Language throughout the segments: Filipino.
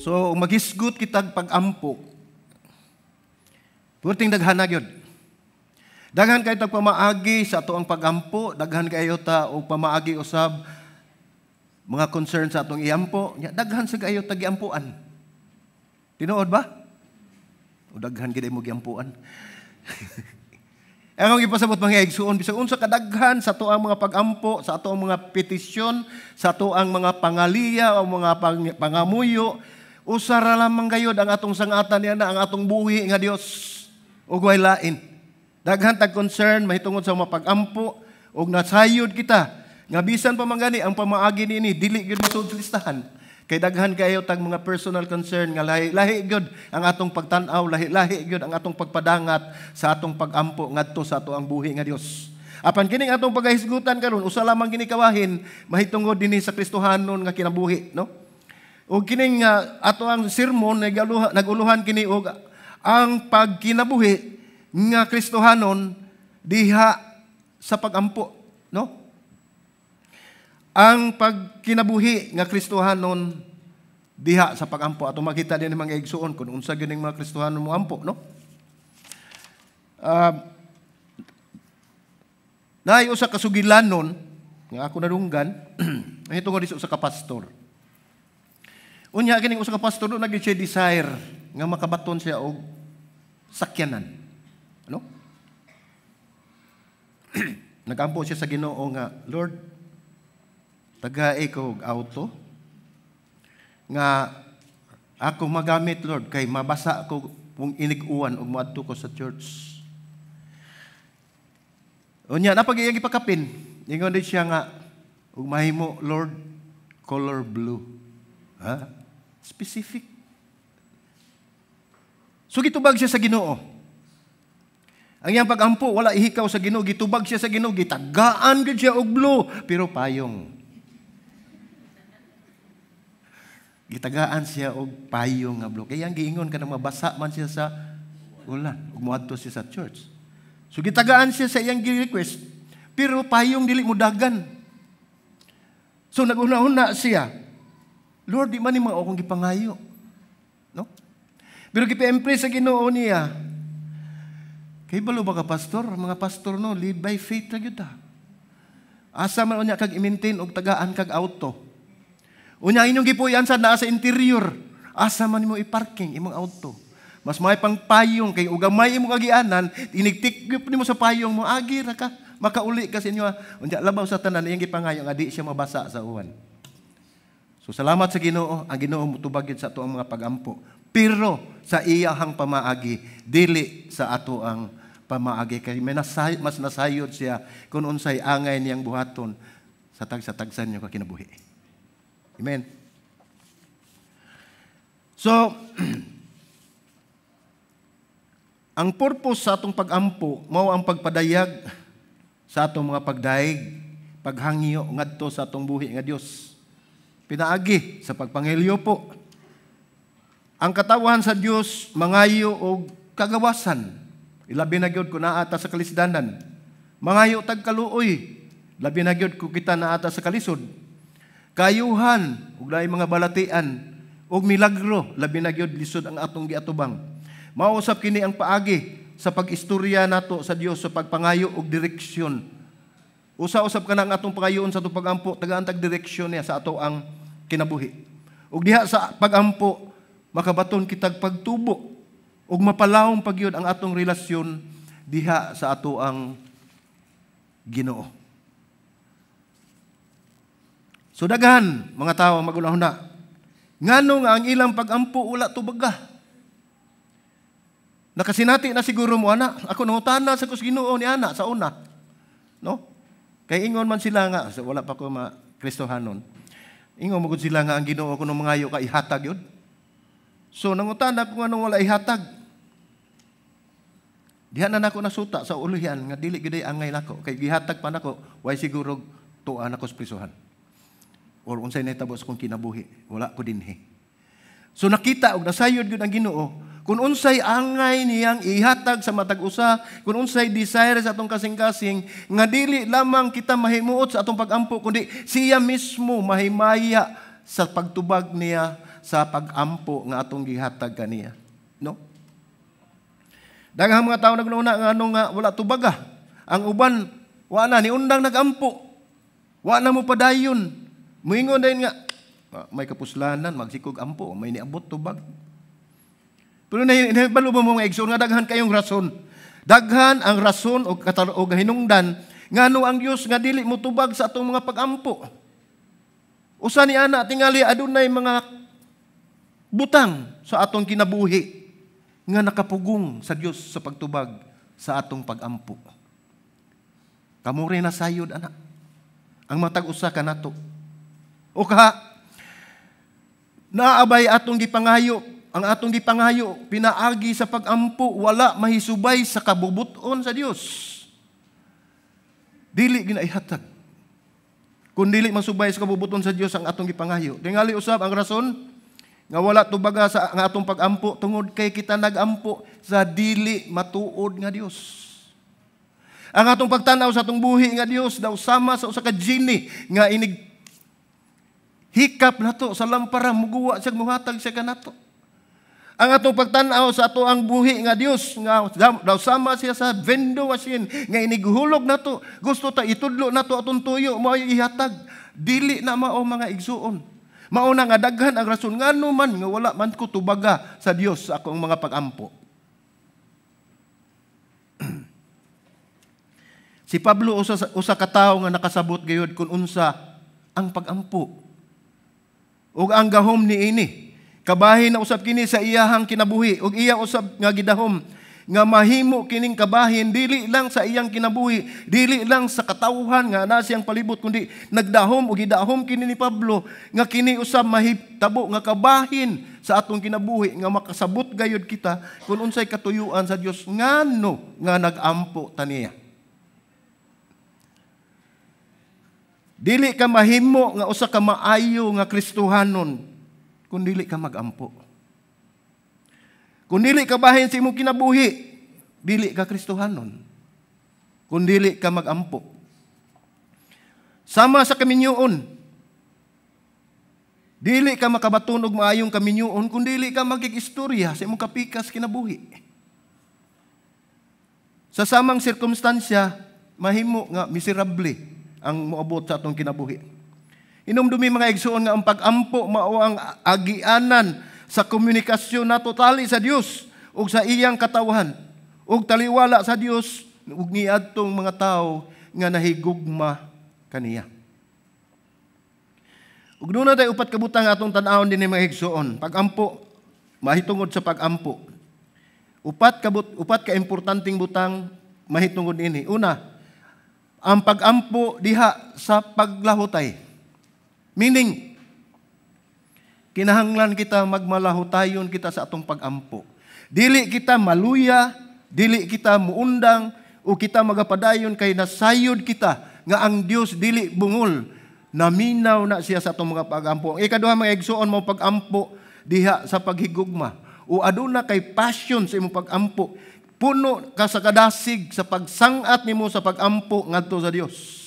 So magisgot kitag pag-ampo. Purting daghan na gyud. Daghan kayo tag pamaagi sa ato ang pag-ampo, daghan kayo ta og pamaagi usab mga concern sa atong iampo, daghan sa kayo tag iampuan. Tinuod ba? O daghan gid mo giampuan. Ang ipasabot mga igsuon bisag unsa kadaghan sa ato ang mga pag-ampo, sa ato ang mga petisyon, sa ato ang mga pangaliya o mga pangamuyo, usara lamang gayud ang atong sangatan niya na ang atong buhi nga Dios ug way lain. Daghan tag concern mahitungod sa mga pag-ampo ug nasayod kita nga bisan pa man gani ang pamaagi niini dili gyud masud sa listahan kay daghan kayo tag mga personal concern nga lahi gyud ang atong pagtan-aw, lahi gyud ang atong pagpadangat sa atong pag-ampo ngadto sa ato ang buhi nga Dios. Apan kining atong pagahisgutan karon usa lamang kini kawahin mahitungod dinhi sa Kristohanon nga kinabuhi, no? Ug kining ato ang sermon naguluhan kini og ang pagkinabuhi nga Kristohanon diha sa pag-ampo, no? Ang pagkinabuhi nga Kristohanon diha sa pag-ampo ato makita din mga igsuon kun unsa gyud mga Kristohanon mo ampo, no? Naay usa ka sugilanon nga ako nadunggan mahitungod diso sa kapastor. Unya kining usa ka pastor do naging siya desire nga makabaton siya og sakyanan. Ano? Nagampo siya sa Ginoo nga, Lord, tagaay ko og auto nga ako magamit, Lord, kay mabasa ko kung inig-uwan og moadto ko sa church. Unya napag-iyang ipakapin, ingon din siya nga ug mahimo, Lord, color blue. Ha? Specific. So gitubag siya sa Ginoo. Ang iyang pag-ampo, wala ihikaw sa Ginoo, gitubag siya sa Ginoo, gitagaan gid siya og blue, pero payong. Gitagaan siya og payong nga blue. Kaya ang giingon ka na mabasa man siya sa ulan, ug moadto siya sa church. So gitagaan siya sa iyang request, pero payong dili mo dagan. So naguna-una siya, Lord, di man ni mga akong gipangayo. No? Pero gipa-impress sa Ginoo niya, kay balo ba ka pastor? Mga pastor no, live by faith ra gyud ta. Asa man unya kag i-maintain og tagaan kag auto. Unya inyong gipuy-an sad naa sa interior. Asa man nimo i-parking imong auto. Mas may pang payong kay ug gamay imong agianan, inigtikgyp nimo sa payong mo agi ra ka, makauli ka sa inyo. Unya labaw sa tanan iyang gipangayo nga di siya mabasa sa uwan. So salamat sa Ginoo, ang Ginoo motubag gyud sa ato ang mga pag-ampo. Pero sa iyahang pamaagi dili sa ato ang pamaagi kay mas nasayod siya kung unsay angay niyang buhaton sa tagsa-tagsan niyo kinabuhi. Amen. So ang purpose sa atong pag-ampo mao ang pagpadayag sa atong mga pagdaig, paghangyo ngadto sa atong buhi nga Dios. Pinaagi sa pagpangilyo po. Ang katawan sa Dios mangayo og kagawasan. Ilabi na gyud ko naata sa kalisdanan. Mangayo tag kaluoy. Labi na gyud ko kita naata sa kalisod. Kayuhan ug lain mga balatian ug milagro labi na gyud lisod ang atong giatubang. Mausap kini ang paagi sa pag-istorya nato sa Dios sa pagpangayo og direksyon. Usa-usap ka na ang atong pangayoon sa atong pag-ampo tagaan tag direksyon niya sa ato ang kinabuhi. Ug diha sa pag-ampo makabaton kitag pagtubo ug mapalawong pagyud ang atong relasyon diha sa ato ang Ginoo. So daghan mga tawo maguna-una. Ngano nga ang ilang pag-ampo wala tubaga. Nakasinati na siguro mo ana, ako nangutana sa Ginoo ni ana sa una. No? Kay ingon man sila nga wala pa ko Kristohanon. Ingon mo gud sila nga ang Ginoo kuno mangayo ka ihatag yun. So nangutana ko nganong wala ihatag. Diha na nako nasuta sa uluhan nga dili gid angay nako kay gihatag pa nako way siguro tuan ako sa prisuhan. Or unsay nahitabo sa kong kinabuhi, wala ko dinhi. So nakita og nasayod gyud ang Ginoo kung unsay angay niyang ihatag sa matag usa, kung unsay desire sa atong kasing-kasing nga dili lamang kita mahimuot sa atong pag-ampo kundi siya mismo mahimaya sa pagtubag niya sa pag-ampo nga atong gihatag kaniya. No? Daghang mga tao nagnuna nga ano nga wala tubaga. Ang uban, wala ni undang nagampo. Wala mo padayon. Muingon din nga, may kapuslanan, magsikog ampo, may niabot tubag. Pero nahibalo mo mga igsoon nga daghan kayong rason. Daghan ang rason o hinungdan ngano ang Dios nga dili mo tubag sa atong mga pag-ampo. Usa ni ana tingali adunay mga butang sa atong kinabuhi nga nakapugong sa Dios sa pagtubag sa atong pag-ampo. Kamo rin nasayod ana. Ang matag usa kanato. O kaha naabay atong gipangayo, ang atong gipangayo pinaagi sa pag-ampo wala mahisubay sa kabubuton sa Dios. Dili ginaihatag. Kung dili masubay sa kabubuton sa Dios ang atong gipangayo. Tingali usab ang rason nga wala tubaga sa nga atong pag-ampo tungod kay kita nag-ampo sa dili matuod nga Dios. Ang atong pagtanaw sa atong buhi nga Dios daw sama sa usa ka genie nga inig hikap nato sa lampara muguwa siya muhatag siya kanato. Ang atong pagtanaw sa ato ang buhi nga Dios nga daw sama siya sa vending machine nga iniguhulog nato. Gusto ta itudlo nato atong tuyo mao ihatag. Dili na mao mga igsuon. Mao na nga daghan ang rason ngano man nga wala man ko tubaga sa Dios sa akong mga pag-ampo. Si Pablo usa ka tawo nga nakasabot gayud kun unsa ang pag-ampo. Ug ang gahom niini kabahin na usab kini sa iyahang kinabuhi ug iya usab nga gidahom nga mahimo kining kabahin dili lang sa iyang kinabuhi, dili lang sa katawhan nga ana siyang palibot kundi nagdahom ug gidahom kini ni Pablo nga kini usab mahitabo nga kabahin sa atong kinabuhi nga makasabot gayud kita kun unsay katuyuan sa Dios ngano nga nagampo taniya. Dili ka mahimo nga usa ka maayo nga Kristohanon kung dili ka mag-ampo. Kung dili ka bahin sa imong kinabuhi, dili ka Kristohanon. Kung dili ka mag-ampo. Sama sa kaminyoon. Dili ka makabaton og maayong kaminyoon kung dili ka magig-istorya sa imong kapikas kinabuhi. Sa samang sirkumstansya, mahimo nga miserable ang moabot sa atong kinabuhi. Inumdumi mga igsoon nga ang pag-ampo mao ang agianan sa komunikasyon nato tali sa Dios ug sa iyang katawhan ug taliwala sa Dios ug niadtong mga tawo nga nahigugma kaniya. Ug doon na tayo upat kabutang atong tan-awon din mga igsoon. Pag-ampo, mahitungod sa pag-ampo. Upat ka importanteng butang mahitungod ini. Una, ang pag-ampo diha sa paglahutay. Meaning, kinahanglan kita magmalahutayon kita sa atong pag-ampo. Dili kita maluya, dili kita muundang, o kita magapadayon kay nasayod kita nga ang Dios dili bungol. Naminaw na siya sa atong mga pag-ampo. Ang ikaduha mga igsoon mo pag-ampo diha sa paghigugma. O aduna kay passion sa imong pag-ampo. Puno ka sa kadasig sa pagsangat nimo sa pag-ampo ngadto sa Dios.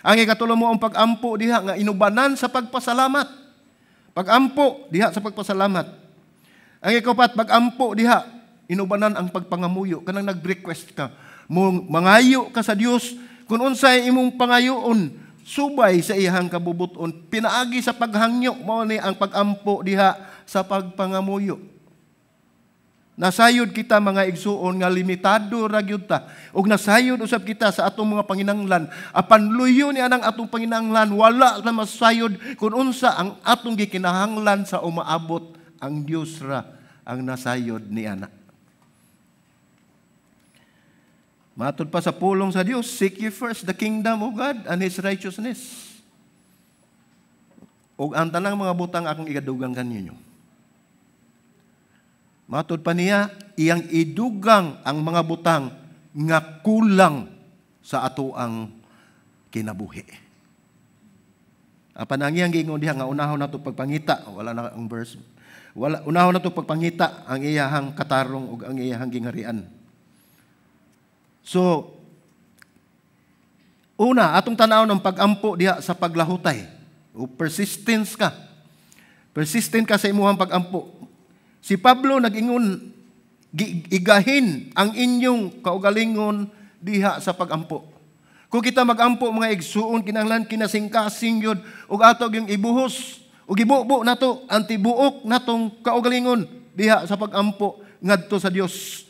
Ang ikatulo mo ang pag-ampo diha nga inubanan sa pagpasalamat. Pag-ampo diha sa pagpasalamat. Ang ikapat pag-ampo diha inubanan ang pagpangamuyo. Kanang nag-request ka, mangayo ka sa Dios kun unsay imong pangayoon subay sa iyang kabubuton. Pinaagi sa paghangyo mao ni ang pag-ampo diha sa pagpangamuyo. Nasayod kita mga igsuon nga limitado ra gyud ta ug nasayod usab kita sa atong mga panginahanglan apan luyo ni anang atong panginahanglan wala na masayod kun unsa ang atong gikinahanglan sa umaabot ang Dios ra ang nasayod ni ana. Matod pa sa pulong sa Dios, seek ye first the kingdom of God and His righteousness. Ug ang tanang mga butang akong igadugang kaninyo. Matod pa niya, iyang idugang ang mga butang nga kulang sa ato ang kinabuhi. Apan ang iyang giingon diha nga unahon nato pagpangita, wala na ang verse. Unahon nato pagpangita ang iyahang katarong ug ang iyahang gingarian. So, una, atong tanaw ng pag-ampo diha sa paglahutay. O persistence ka. Persistent ka sa imuhang pag-ampo. Si Pablo nag-ingon, igahin ang inyong kaugalingon diha sa pag-ampo. Kung kita mag-ampo mga igsuon, kinahanglan kinasing-kasing yun, ug atog yung ibuhos, ug ibubo na to, antibuok na tong kaugalingon diha sa pag-ampo ngadto sa Dios.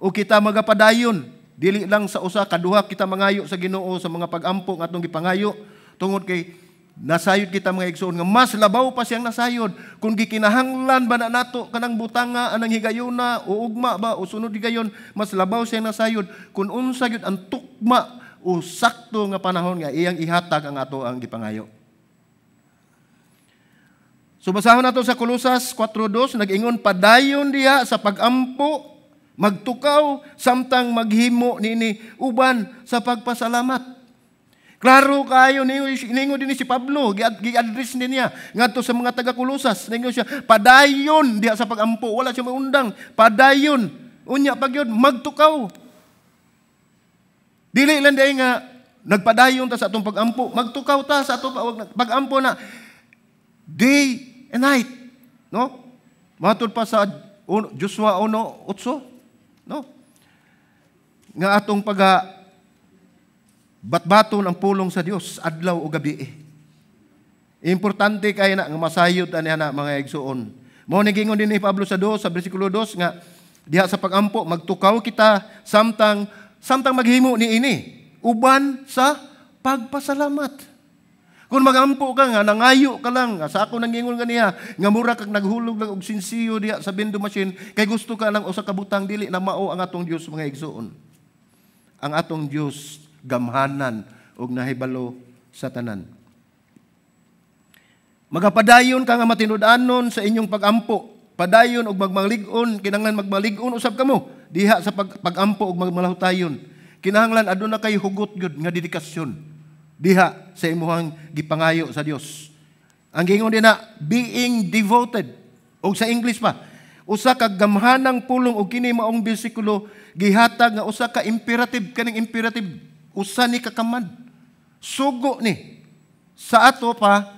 O kita magapadayon, dili lang sa usa, kaduha kita mangayo sa Ginoo sa mga pag-ampo nga atong gipangayo, tungod kay nasayod kita mga igsoon nga mas labaw pa siyang nasayod kung gikinahanglan ba na nato kanang butanga anang higayuna o ugma ba o sunod higayon, mas labaw siyang nasayod kung unsa gyud ang tukma o sakto nga panahon nga iyang ihatag ang ato ang gipangayo. So basahon nato sa Kolosas 4:2, nag-ingon, padayon diha sa pag-ampo, magtukaw samtang maghimo nini uban sa pagpasalamat. Klaro kayo ningo din si Pablo, gi-address niya ngadto sa mga taga Kolosas. Ningo siya, padayon diha sa pag-ampo, wala siya maundang, padayon. Unya pagyud magtukaw. Dili lang day nga nagpadayon ta sa atong pag-ampo, magtukaw ta sa atong pag-ampo na day and night, no? Matod pa sa Joshua 1:8, no? Nga atong batbaton ang pulong sa Dios adlaw o gabi. Importante kay na nga masayod ani ana mga igsoon. Mao ni gingon din ni Pablo sa bersikulo 2 nga diha sa pag-ampo magtukaw kita samtang maghimo niini uban sa pagpasalamat. Kung magampo ka nga, nangayo ka lang, sa ako nangingon ganiya, nga mura kag naghulog lang og sinsiyo diha sa vending machine, kay gusto ka lang usa ka butang, dili na mao ang atong Dios mga igsoon. Ang atong Dios gamhanan og nahibalo sa tanan. Magapadayon ka nga matinud-anon sa inyong pag-ampo. Padayon og magmalig-on, kinahanglan magmalig-on usab kamo diha sa pag-ampo og magmalahutayon. Kinahanglan aduna kay hugot gyud nga dedikasyon diha sa imuhang gipangayo sa Dios. Ang gingon din na being devoted, o sa English pa, usa ka gamhanang pulong og kini maong bersikulo gihatag nga usa ka imperative, kaning imperative usa ni kakamad. Sugo ni sa ato pa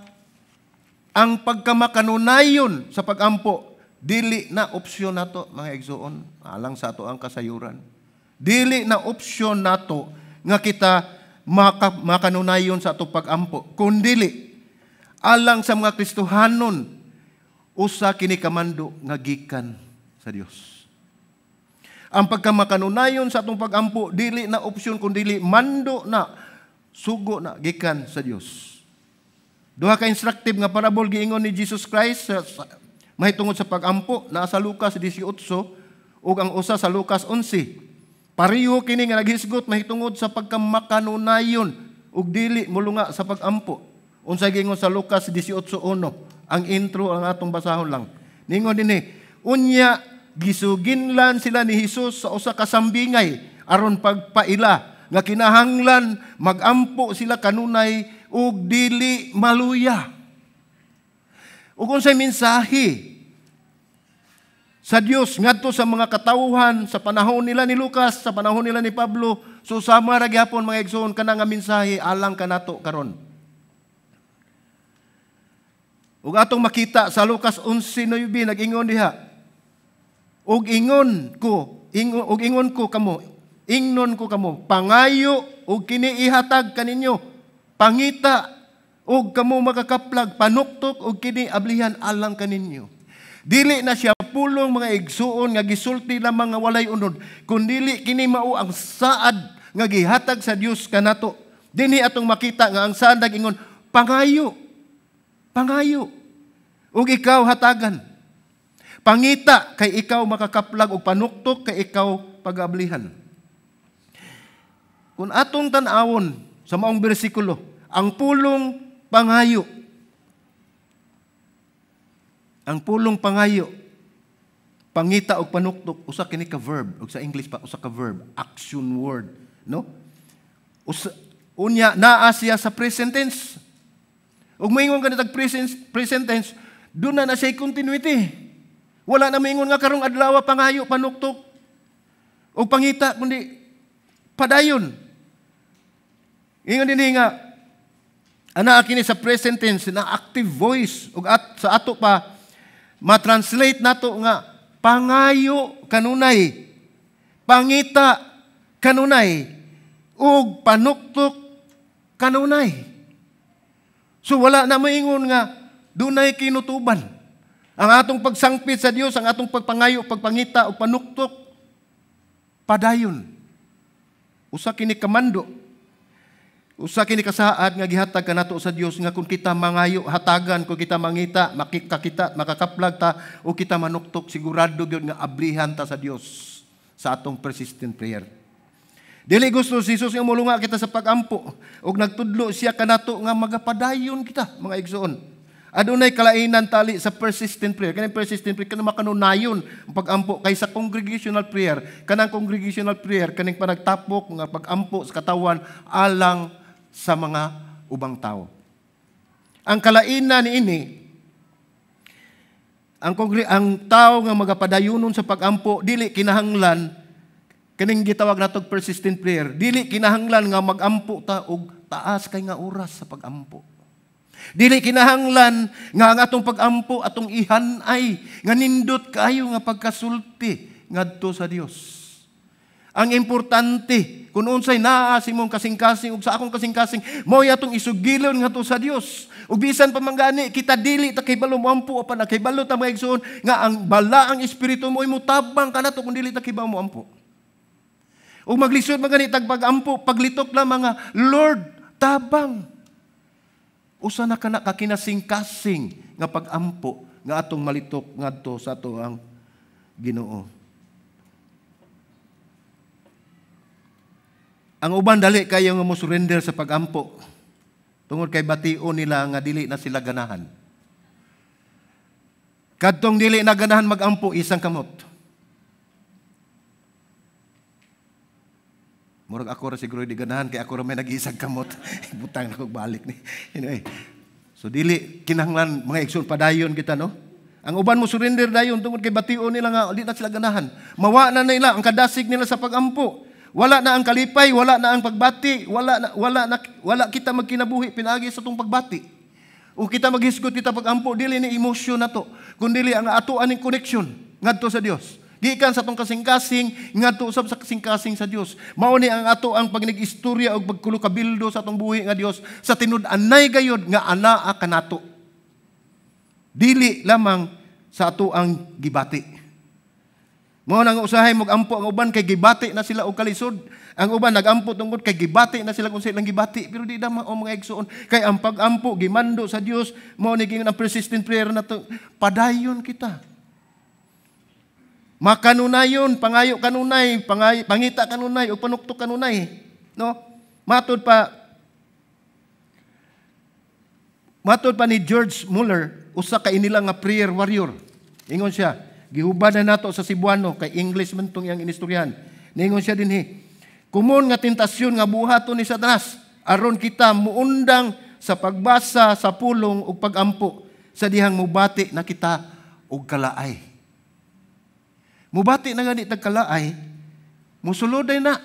ang pagkamakanunayon sa pag-ampo, dili na opsyon nato mga igsoon, alang sa ato ang kasayuran. Dili na opsyon nato nga kita makanunayon sa ato pag-ampo, kundili alang sa mga Kristohanon usa kini kamando nga gikan sa Dios. Ang pagkamakanunayon sa atong pag-ampo dili na opsyon kundili mando na, sugo na gikan sa Dios. Duha ka instructive nga parabol giingon ni Jesus Christ mahitungod sa pag-ampo naa sa Lucas 18 ug ang usa sa Lucas 11. Pareho kini nga naghisgot mahitungod sa pagkamakanunayon ug dili mulunga sa pag-ampo. Unsay gingon sa Lucas 18:1, ang intro ang atong basahon lang. Ningon dinhi, unya gisuginlan sila ni Hesus sa usa ka sambingay aron pagpaila nga kinahanglan magampo sila kanunay ug dili maluya. Ug unsay mensahe sa Dios ngadto sa mga katawhan sa panahon nila ni Lucas, sa panahon nila ni Pablo, so sama ra gyapon mga igsoon kana nga mensahe alang kanato karon. Ug atong makita sa Lucas 11:9 nag-ingon diha, ug ingnon ko kamo, pangayo ug kini ihatag kaninyo, pangita ug kamo makakaplag, panuktok ug kini ablihan alang kaninyo. Dili na siya pulong mga igsuon nga gisulti lamang nga walay unod, kundi kini mao ang saad nga gihatag sa Dios kanato. Dinhi atong makita nga ang saad nag-ingon, pangayo. Ug ikaw hatagan. Pangita kay ikaw makakaplag ug panuktok kay ikaw pagablihan. Kung atong tan-awon sa maong bersikulo, ang pulong pangayo. Ang pulong pangayo, pangita o panuktok, usa kini ka verb, o sa English pa, usa ka verb, action word, no? Unya, naa siya sa present tense. Ug maingon ka nitag present tense, doon na siya continuity. Wala na maingon nga karong adlaw pangayo, panuktok, o pangita, kundi padayon. Ingon din nga, Ana kini sa present tense na active voice ug sa ato pa ma-translate nato nga pangayo kanunay, pangita kanunay, ug panuktok kanunay. So wala na maingon nga dunay kinutuban. Ang atong pagsangpit sa Dios, ang atong pagpangayo, pagpangita ug panuktok padayon. Usa kini kamando. Usa kini kasaad nga gihatag kanato sa Dios nga kung kita mangayo hatagan, kung kita mangita, makikita, makakaplag ta o kita manuktok, sigurado gyud nga ablihan ta sa Dios sa atong persistent prayer. Dili gusto si Jesus nga mulunga kita sa pagampo ug nagtudlo siya kanato nga magapadayon kita, mga igsoon. Adunay kalainan tali sa persistent prayer. Kanang persistent prayer kanang makanunayon ang pagampo kaysa congregational prayer. Kanang congregational prayer kaning panagtapok nga pagampo sa katawan alang sa mga ubang tao. Ang kalainan niini, ang tao nga magapadayonon sa pagampo dili kinahanglan kaning gitawag natog persistent prayer. Dili kinahanglan nga magampo ta og taas kay nga oras sa pagampo. Dili kinahanglan nga ang atong pagampo atong ihanay nga nindot kayo nga pagkasulti ngadto sa Dios. Ang importante kung unsay naa si mong kasing-kasing ug sa akong kasing-kasing mao atong isugilon ngadto sa Dios. Ug bisan pa manggani kita dili ta kahibalo mo ampo apan nakahibalo ta mga igsoon nga ang bala ang espiritu mo ay mutabang kanato kung dili ta kahibalo mo ampo. Ug maglisod magani tag pagampo paglitok lamang nga Lord tabang. Usa na kana ka kinasing-kasing nga pagampo nga atong malitok ngadto sa ato ang Ginoo. Ang uban dali kayo nga mo surrender sa pagampo tungod kay bation nila nga dili na sila ganahan. Kadtong dili na ganahan magampo isang kamot. Murag ako ra siguro di ganahan kay ako ra may nag-isang kamot. Butang ako balik ni. Anyway. So dili kinahanglan mga igsoon padayon kita no. Ang uban mo surrender dayon tungod kay bation nila nga di na sila ganahan. Mawa na nila ang kadasig nila sa pagampo. Wala na ang kalipay, wala na ang pagbati, wala kita magkinabuhi pinagi sa tong pagbati. O kita maghisgot kita pagampo dili ni emosyon nato, kundi ang ato aning connection ngadto sa Dios. Gikan sa tong kasing-kasing ngadto usab sa kasing-kasing sa Dios. Mao ni ang ato ang pagnig-istorya og pagkulo-kabildo sa tong buhi nga Dios sa tinud-anay gayud nga anaa kanato. Dili lamang sa ato ang gibati. Mao nang usahay mag-ampo ang uban kay gibati na sila og kalisod. Ang uban nagampo tungod kay gibati na sila kung silang gibati pero di dama o mga igsoon kay ang pagampo gimando sa Dios mao ni gingon ang persistent prayer nato padayon kita. Makanunayon, pangayo kanunay, pangita kanunay o panuktok kanunay, no? Matod pa ni George Muller, usa ka inila nga prayer warrior. Ingon siya, gihubad na nato sa Cebuano, kay English man itong iyang inistoryahan. Ningon siya din, kumon nga tentasyon nga buhaton ni Satanas, aron kita muundang sa pagbasa sa pulong o pagampo, sa dihang mubati na kita og kalaay. Mubati na nga di tagkalaay, musuloday na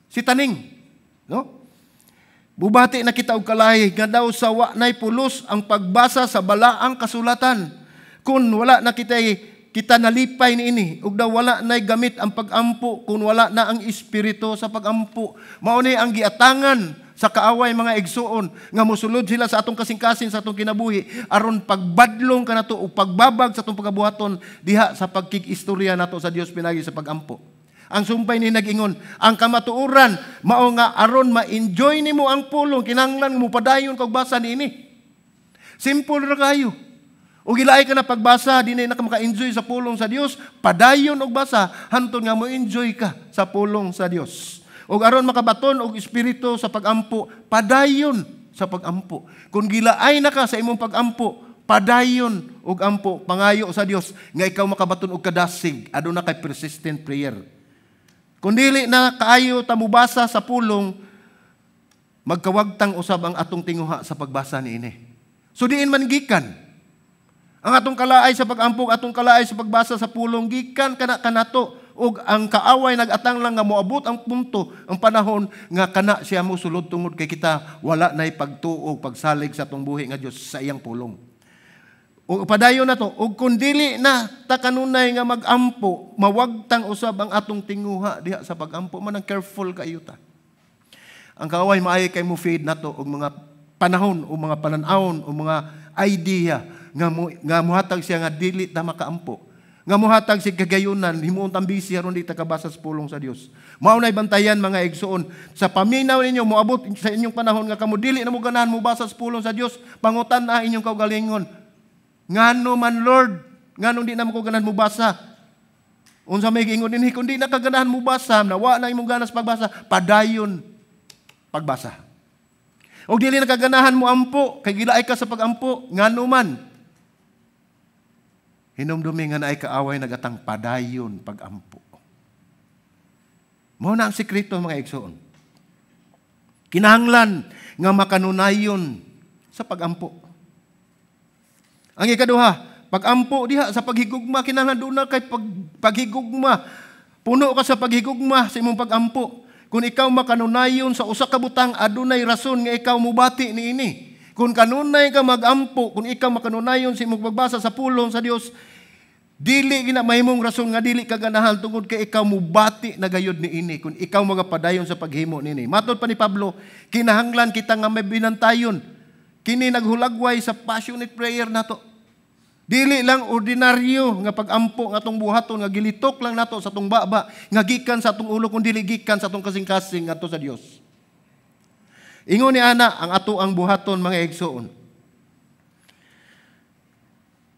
si taning. No? Mubati na kita og kalaay, nga daw sa wa nay pulos ang pagbasa sa balaang kasulatan. Kung wala na kita nalipay niini ug daw wala nay gamit ang pagampo kung wala na ang espiritu sa pagampo. Mao ni ang giatangan sa kaaway mga igsoon nga mosulod sila sa atong kasing-kasing sa atong kinabuhi aron pagbadlong kanato o pagbabag sa atong pagabuhaton diha sa pagkikistorya nato sa Dios pinagi sa pagampo. Ang sumpay ni nag-ingon, ang kamatuoran mao nga aron ma-enjoy nimo ang pulong kinahanglan mo padayon kag basa niini. Simple ra kayo. O gilaay ka na pagbasa, di na ka maka-enjoy sa pulong sa Dios, padayon og basa, hantod nga mo enjoy ka sa pulong sa Dios. O aron makabaton og espiritu sa pagampo, padayon sa pagampo. Kung gilaay na ka sa imong pagampo, padayon og ampo, pangayo sa Dios, nga ikaw makabaton og kadasig, aduna kay persistent prayer. Kung dili na kaayo ta mubasa sa pulong, magkawagtang usab ang atong tinguha sa pagbasa niini. So diin man gikan. Ang atong kalaay sa pagampo, atong kalaay sa pagbasa sa pulong, gikan kanato ug ang kaaway nagatang lang nga moabot ang punto, ang panahon nga kana siya mo sulod tungod kay kita wala nay pagtuo, pagsalig sa atong buhi nga Dios sa iyang pulong. O padayon na to, ug kun dili na ta kanunay nga magampo, mawagtang usab ang atong tinguha diha sa pagampo, man ang careful kayo ta. Ang kaaway maayo kay mo feed nato og mga panahon o mga pananawon o mga idea nga muhatag siya nga dili ta makaampo. Nga muhatag si kagayunan, himuon tambisi aron di ta kabasa sa pulong sa Dios. Mao nay bantayan mga igsoon, sa paminaw ninyo moabot sa inyong panahon nga kamo dili na mo ganahan mo basa sa pulong sa Dios, pangutan na inyong kaugalingon. Ngano man Lord, nganong di na mo ko ganahan mo basa? Unsa may giingon dinhi kun di na kaganahan mo basa, nawa na imong ganas pagbasa, padayon pagbasa. Og dili na kaganahan mo ampo, kay gilaay ka sa pagampo, ngano man. Hinumdumi nga naay kaaway nagatang padayon pagampo. Mao na ang sekreto mga igsoon. Kinahanglan nga makanunayon sa pagampo. Ang ikaduha, pagampo diha sa paghigugma, kinahanglan duna kay paghigugma. Puno ka sa paghigugma sa imong pagampo. Kung ikaw makanunayon sa usa ka butang, adunay rason nga ikaw mubati niini. Kung kanunay ka magampo, kung ikaw makanunayon sa imong pagbasa sa pulong sa Dios, dili gina mahimong rason nga dili ka ganahan tungod kay ikaw mubati na gayud niini. Kung ikaw magapadayon sa paghimo nini. Matod pa ni Pablo, kinahanglan kita nga may binantayon. Kini naghulagway sa passionate prayer nato. Dili lang ordinaryo nga pagampo nga atong buhaton nga gilitok lang nato sa atong baba nga gikan sa atong ulo kundi gikan sa atong kasing-kasing ngadto sa Dios. Ingon ni ana ang ato ang buhaton mga igsoon.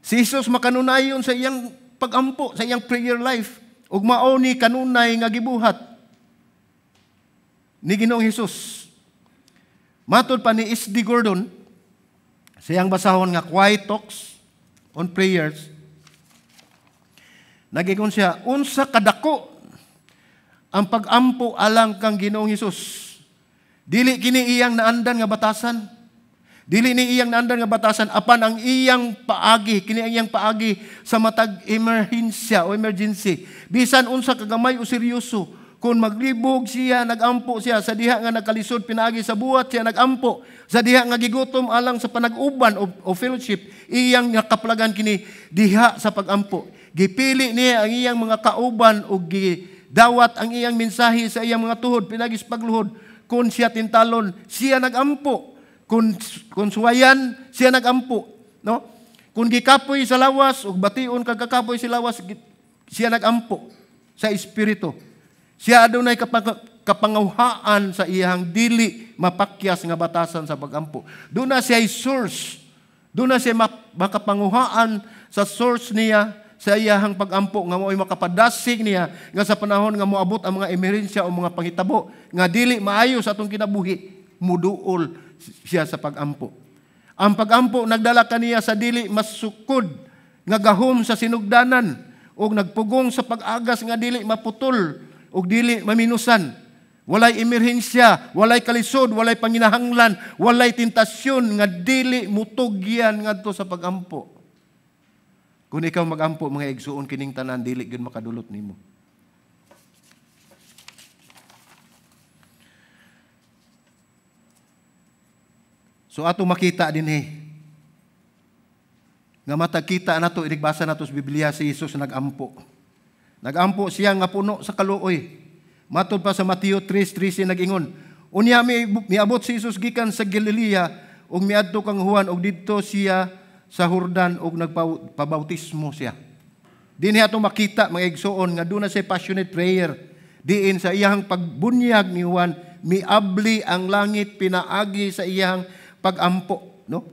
Si Jesus makanunayon sa iyang pagampo, sa iyang prayer life ug mao ni kanunay nga gibuhat ni Ginoong Hesus. Matod pa ni S.D. Gordon sa iyang basahon nga Quiet Talks on Prayers, nagingon siya, unsa kadako ang pagampo alang kang Ginoong Hesus. Dili kini iyang naandan nga batasan. Dili ni iyang naandan nga batasan apan ang iyang paagi, kini ang iyang paagi sa matag emerhensya o emergency. Bisan unsa kagamay o seryoso, kung maglibog siya, nagampo siya, sa diha nga nagkalisod pinaagi sa buhat siya, nagampo. Sa diha nga gigutom alang sa panag-uban o fellowship, iyang nakaplagan kini diha sa pagampo. Gipili niya ang iyang mga kauban o gidawat ang iyang mensahe sa iyang mga tuhod, pinagi sa pagluhod. Kung siya tintalon, siya nagampo. Kung suwayan, siya nagampo. No? Kung gikapoy sa lawas, o bation kagkakapoy sa lawas, siya nagampo sa espiritu. Siya adunay kapanguhaan sa iyang dili mapakyas nga batasan sa pagampo. Doon na siya source. Doon na siya makapanguhaan sa source niya sa iyang pagampo nga mo'y makapadasig niya nga sa panahon nga moabot ang mga emerhensya o mga panghitabo nga dili maayo sa atong kinabuhi, muduol siya sa pagampo. Ang pagampo nagdala kaniya sa dili masukod nga gahom sa sinugdanan o nagpugong sa pag-agas nga dili maputol o dili maminusan. Walay emerhensya, walay kalisod, walay panginahanglan, walay tentasyon nga dili mutugyan ngadto sa pagampo. Kung ikaw magampo mga igsuon kining tanan dili gyud makadulot nimo. So ato makita dinhi nga matagkita nato idigbasa nato sa Biblia si Jesus nagampo. Nagampo siya nga puno sa kaluoy. Matod pa sa Mateo 3:13 nag-ingon, unya miabot si Jesus gikan sa Galilea ug miadto kang Juan ug didto siya sa Jordan ug nagpabautismo siya. Dinhi ato makita mga igsoon nga doon na siya passionate prayer. Diin sa iyang pagbunyag ni Juan, miabli ang langit pinaagi sa iyang pagampo, no?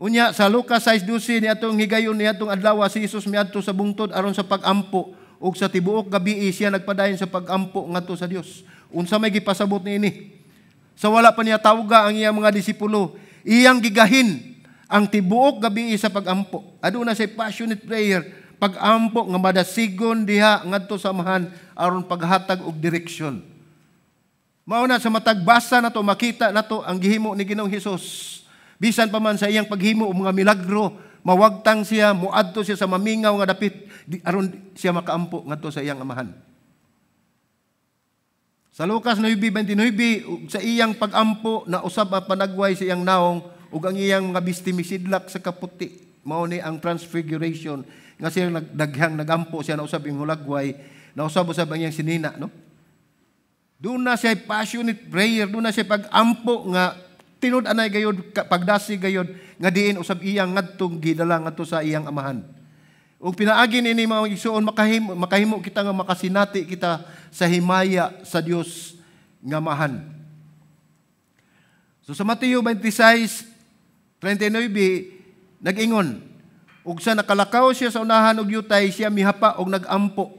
Unya sa Lucas 6:12 niadtong higayon niadtong adlaw si Jesus miadto sa bungtod aron sa pagampo ug sa tibuok gabi siya nagpadayon sa pagampo ngadto sa Dios. Unsa may gipasabot niini? Sa wala pa niya tawga ang iyang mga disipulo, iyang gigahin ang tibuok gabi sa pagampo. Aduna say passionate prayer, pagampo nga madasigon diha ngadto sa amahan aron paghatag og direksyon. Mao na sa matagbasa nato makita nato ang gihimo ni Ginoong Hesus. Bisan pa man sa iyang paghimo og mga milagro, mawagtang siya, muadto siya sa mamingaw nga dapit aron siya makaampo ngadto sa iyang amahan. Sa Lucas 9:29, sa iyang pagampo na usab ang panagway sa iyang naong ug ang iyang mga bisti misidlak sa kaputi. Mao ni ang transfiguration nga siya daghang nagampo siya na usab ing hulagway, na usab-usab ang iyang sinina, no? Doon na siya passionate prayer, doon na siya pagampo nga tinud anay gayod pagdasi gayod nga diin usab iyang ngadtong gidala ngadto sa iyang amahan. Ug pinaagi ini mga igsoon makahimo kita nga makasinati kita sa himaya sa Dios nga amahan. So sa Mateo 26:39 nag-ingon, ug sa nakalakaw siya sa unahan og yutay siya mihapa og nagampo.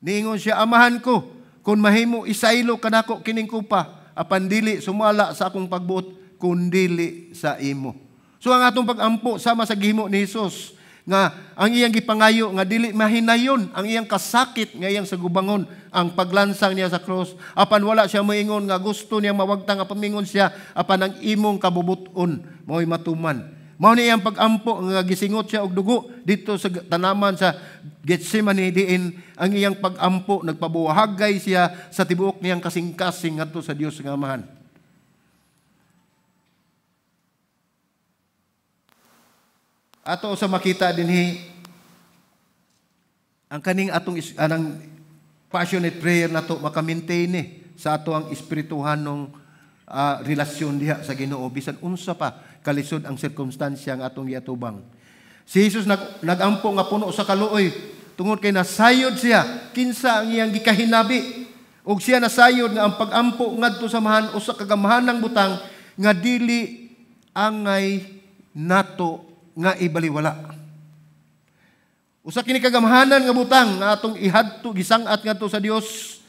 Niingon siya, amahan ko, kung mahimo isaylo kanako kining kupa, apan dili sumala sa akong pagbuot kundili sa imo. So ang atong pagampo sama sa gihimo ni Hesus nga ang iyang gipangayo nga dili mahinayon ang iyang kasakit nga iyang sagubangon ang paglansang niya sa cross, apan wala siya moingon nga gusto niya mawagtang nga pamingon siya apan ang imong kabubuton mao'y matuman. Mao ni iyang pagampo nga gisingot siya og dugo dito sa tanaman sa Getsemani, diin ang iyang pagampo nagpabuhagay siya sa tibuok niyang kasing-kasing ngadto sa Dios nga Amahan. Ato sa makita dinhi ang kaning atong anang passionate prayer nato maka-maintain ni sa ato ang espirituhanong relasyon diha sa Ginoo bisan unsa pa kalisod ang sirkumstansya ang atong giatubang. Si Jesus nagampo nga puno sa kaluoy tungod kay nasayod siya kinsa ang iyang gikahinabi ug siya nasayod nga ang pagampo ngadto sa mahan usa ka gamahanang butang nga dili angay nato nga ibaliwala. Usa kini kagamahanan nga butang nga atong ihadto gisang-at ngadto sa Dios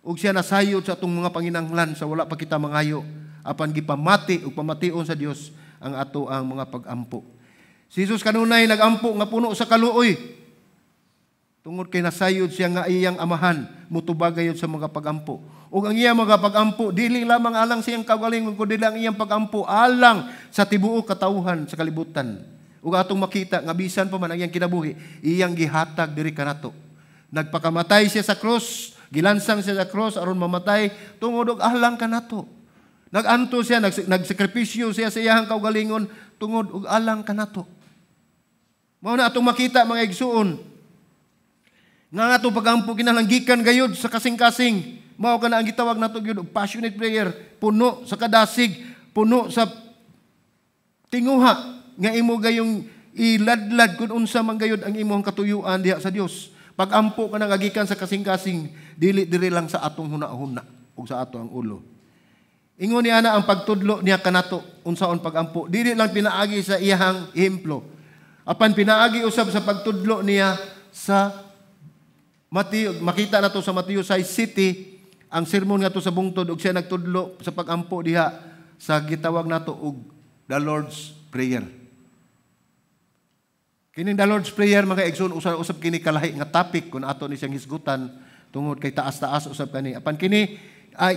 ug siya nasayod sa atong mga panginahanglan sa wala pa kita mangayo apan gipamati ug pamation sa Dios ang ato ang mga pagampo. Si Jesus kanunay nagampo nga puno sa kaluoy tungod kay nasayod siya nga iyang amahan mutubag gayud sa mga pagampo. Ug ang iyang mga pagampo dili lamang alang siyang kaugalingon kundi ang iyang pagampo alang sa tibuok katawhan sa kalibutan. Ug atong makita nga bisan pa man ang iyang kinabuhi iyang gihatag diri kanato. Nagpakamatay siya sa cross, gilansang siya sa cross aron mamatay tungod og alang kanato. Naganto siya, nagsakripisyo siya sa iyang kaugalingon tungod og alang kanato. Mao na atong makita mga igsuon nga atong pagampo kinahanglan gayud sa kasing-kasing. Mao kana ang gitawag nato gyud og passionate prayer, puno sa kadasig, puno sa tinguha nga imo gayong iladlad kun unsa man gayud ang imong katuyuan diha sa Dios. Pagampo ka nang agikan sa kasing-kasing, dili lang sa atong hunahuna ug sa ato ang ulo. Ingon niya na ang pagtudlo niya kanato unsaon pagampo. Dili lang pinaagi sa iyang ehemplo. Apan pinaagi usab sa pagtudlo niya sa Mateo. Makita nato sa Mateo 6:7 ang sermon nga to sa bungtod ug siya nagtudlo sa pagampo diha sa gitawag nato og the Lord's Prayer. Kining the Lord's Prayer mga igsoon usab kini kalahi nga topic kun ato ni siyang hisgutan tungod kay taas-taas usab kani. Apan kini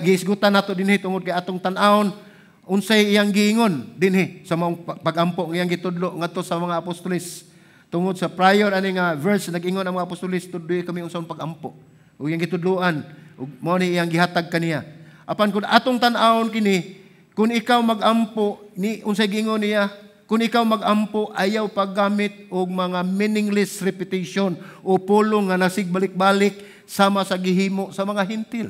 gihisgutan nato dinhi tungod kay atong tan-awon unsay iyang giingon dinhi sa mga pagampo nga iyang gitudlo ngadto sa mga apostoles. Tungod sa prior ani nga verse nag-ingon ang mga apostoles tudloy kami unsaon pagampo. Ug iyang gitudloan ug mao ni iyang gihatag kaniya. Apan kun atong tan-awon kini kun ikaw magampo ni unsay giingon niya, kun ikaw magampo ayaw paggamit og mga meaningless repetition o pulong nga nasigbalik-balik sama sa gihimo sa mga hintil.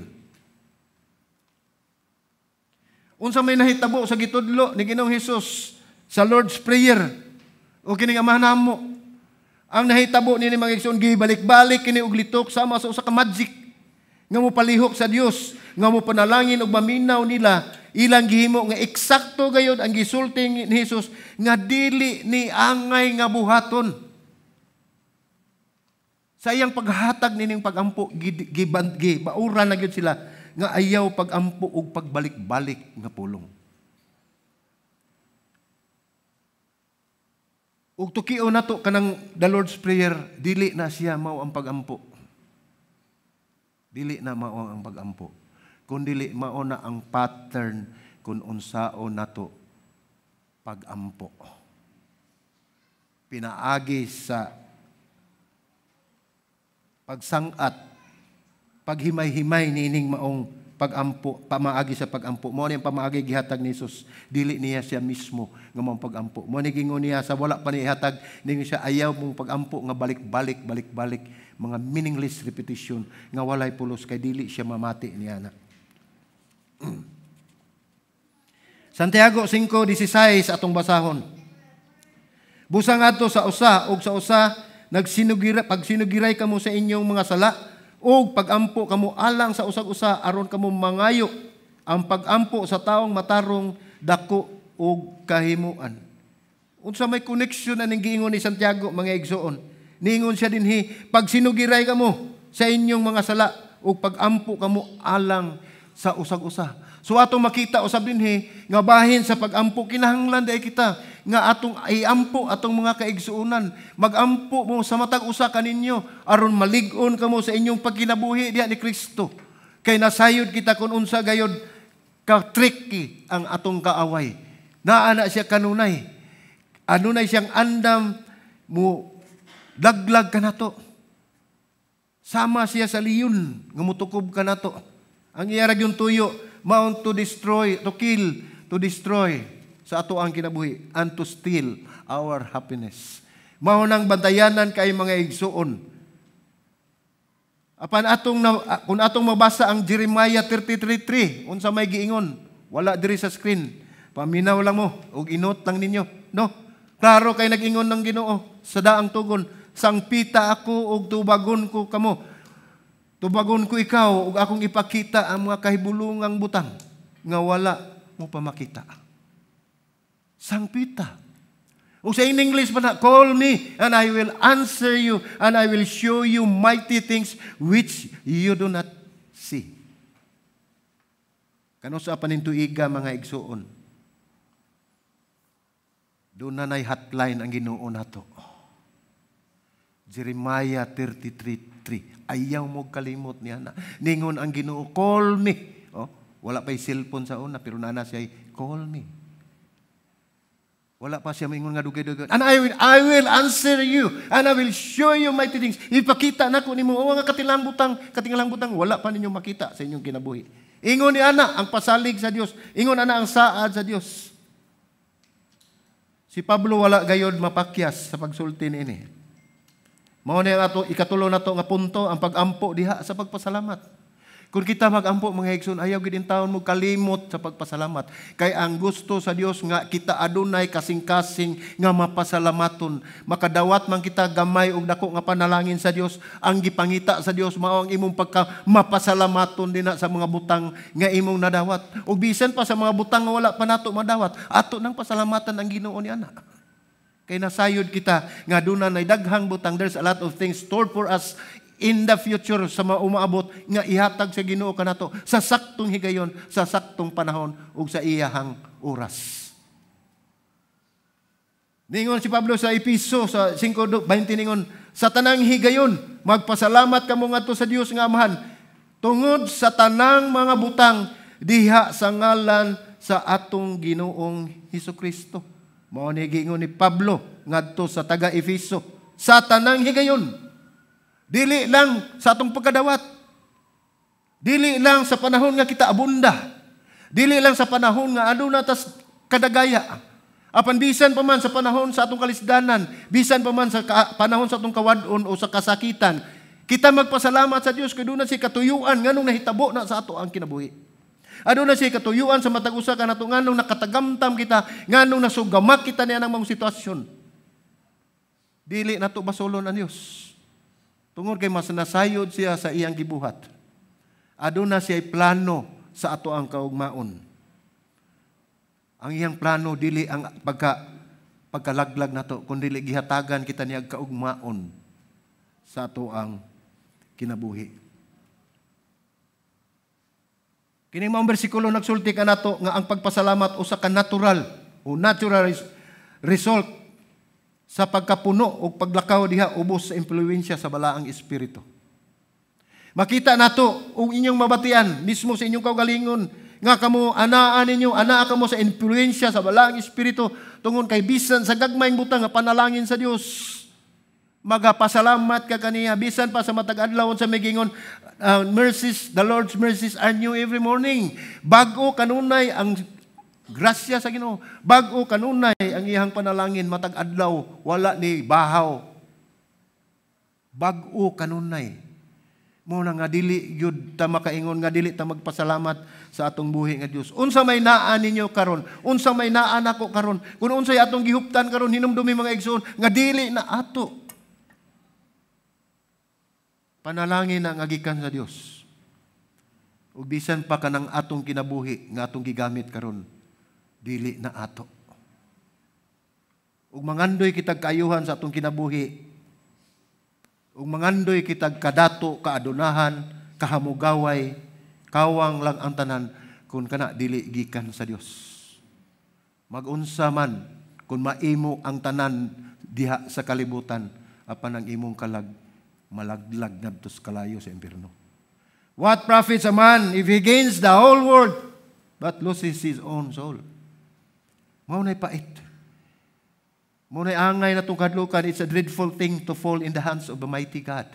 Unsa may nahitabo sa gitudlo ni Ginoong Hesus sa Lord's Prayer o kining amahan namo. Ang nahitabo nini mga igsoon gibalik-balik kini og litok sama sa usa ka magic nga mopalihok sa Dios, nga mopanalangin og maminaw nila ilang gihimo nga eksakto gayud ang gisulti ni Hesus nga dili ni angay nga buhaton. Sa iyang paghatag nining pagampo gibaura na gyud sila nga ayaw pagampo og pagbalik-balik nga pulong. Ug tukion nato kanang the Lord's Prayer, dili na siya mao ang pagampo. Dili na mao ang pagampo. Kun dili mao na ang pattern kun unsaon nato pagampo. pinaagi sa pagsangat, paghimay-himay nining maong pagampo, pamaagi sa pagampo. Mo ni pamaagi gihatag ni Jesus, dili niya siya mismo nga mong pagampo. Mo ni gingon niya sa wala pa ni ihatag, ning siya ayaw mong pagampo nga balik-balik, mga meaningless repetition nga walay pulos kay dili siya mamati niya na. Santiago 5:16 atong basahon. Busang adto sa usa ug sa usa pagsinugiray kamo sa inyong mga sala ug pagampo kamo alang sa usag-usa aron kamo mangayo ang pagampo sa taong matarong dako ug kahimuan. Unsa may connection na ning giingon ni Santiago mga igsoon? Ningon siya dinhi, pagsinugiray kamo sa inyong mga sala ug pagampo kamo alang sa usag-usa. So atong makita usab dinhi nga bahin sa pagampo kinahanglan day kita nga atong iampo atong mga kaigsuonan. Magampo mo sa matag usa kaninyo aron malig-on kamo sa inyong pagkinabuhi diha ni Kristo. Kay nasayod kita kun unsa gayod ka tricky ang atong kaaway. Naa na siya kanunay. Anunay siyang andam mo laglag ka nato. Sama siya sa liyon nga mutukob ka nato. Ang iyarag yung tuyo, mount to destroy, to kill, to destroy sa ato ang kinabuhi, and to steal our happiness. Mao nang bantayanan kay mga igsuon. Apan kung atong mabasa ang Jeremiah 33:3, unsa may giingon, wala diri sa screen. Paminaw lang mo ug inot lang ninyo, no? Klaro kay nag-ingon ng Ginoo sa daang tugon, sangpita ako ug tubagon ko kamo. Tubagon ko ikaw ug akong ipakita ang mga kahibulungang butang nga wala mo pa makita. Sangpita. O sa in English pa na, call me and I will answer you and I will show you mighty things which you do not see. Kano sa panintuiga mga igsuon? Doon na nay hotline ang Ginoo nato. Jeremiah 33:3. Ayaw mo kalimot niya na. Ningon ang Ginoo, call me. Oh, wala pa'y cellphone sa una, pero nana siya, call me. Wala pa siya mingon nga dugay-dugay. And I will answer you, and I will show you mighty things. Ipakita na ko nimo nga katinglang butang, wala pa ninyo makita sa inyong kinabuhi. Ingon ni ana ang pasalig sa Dios. Ingon ana ang saad sa Dios. Si Pablo wala gayod mapakyas sa pagsulti niini. Mao ni ato ikatulo nato nga punto ang pagampo diha sa pagpasalamat. Kung kita magampo mga igsoon, ayaw gid in taon mo kalimot sa pagpasalamat. Kay ang gusto sa Dios nga kita adunay kasing-kasing nga mapasalamaton. Makadawat man kita gamay og dako nga panalangin sa Dios, ang gipangita sa Dios mao ang imong pagka mapasalamaton dinha sa mga butang nga imong nadawat. Ug bisan pa sa mga butang nga wala pa nato madawat, ato nang pasalamatan ang Ginoo ni ana. Kay nasayod kita nga aduna nay daghang butang. There's a lot of things stored for us in the future sa umaabot nga ihatag sa Ginoo kanato sa saktong higayon, sa saktong panahon ug sa iyahang oras. Ningon si Pablo sa Episo sa 5:20 ningon, sa tanang higayon magpasalamat kamo ngadto sa Dios nga Amahan tungod sa tanang mga butang diha sa ngalan sa atong Ginoong Hesukristo. Mao ni giingon ni Pablo ngadto sa taga-Efeso, sa tanang higayon. Dili lang sa atong pagkadawat. Dili lang sa panahon nga kita abunda. Dili lang sa panahon nga aduna tas kadagaya. Apan bisan pa man sa panahon sa atong kalisdanan, bisan pa man sa panahon sa atong kawadon o sa kasakitan, kita magpasalamat sa Dios kay dunay si katuyuan nganong nahitabo na sa ato ang kinabuhi. Aduna si katuyuan sa matag usa kanato nganong nakatagamtam kita, nganong nasugamak kita niya ng mga sitwasyon. Dili nato basolon ang Dios. Tungod kay mas nasayod siya sa iyang gibuhat. Aduna siya plano sa ato ang kaugmaon. Ang iyang plano dili ang pagkalaglag nato, kundi gihatagan kita niya kaugmaon sa ato ang kinabuhi. Kining maong bersikulo nagsulti kanato nga ang pagpasalamat usa ka natural result sa pagkapuno o paglakaw diha ubos sa impluwensya sa balaang espiritu. Makita nato ug inyong mabatian mismo sa inyong kaugalingon nga kamo anaan ninyo, anaa kamo sa influensya sa balang espiritu tungod kay bisan sa gagmayng butang nga panalangin sa Dios. Magapasalamat ka kaniya bisan pa sa matag adlaw sa migingon, mercies, the Lord's mercies are new every morning. Bag-o kanunay ang grasya sa Ginoo. Bag-o kanunay ang iyang panalangin matag adlaw, wala ni bahaw. Bag-o kanunay. Muna nga dili gyud ta makaingon, nga dili ta magpasalamat sa atong buhi nga Dios. Unsa may naa ninyo karon? Unsa may naa nako karon? Kun unsay atong gihuptan karon hinumdumi mga igsoon nga dili na ato. Panalangin na nga gikan sa Dios. Ug bisan pa kanang atong kinabuhi nga atong gigamit karon dili na ato. Ug mangandoy kitag kaayuhan sa atong kinabuhi. Ug mangandoy kitag kadato, kaadunahan, kahamugaway, kawang lang ang tanan kun kana dili gikan sa Dios. Magunsa man kun maimo ang tanan diha sa kalibutan apan ang imong kalag malaglag ngadto sa kalayo sa impierno. What profits a man if he gains the whole world but loses his own soul? Mao nay pait. Mao nay angay natong kadlukan. It's a dreadful thing to fall in the hands of the mighty God.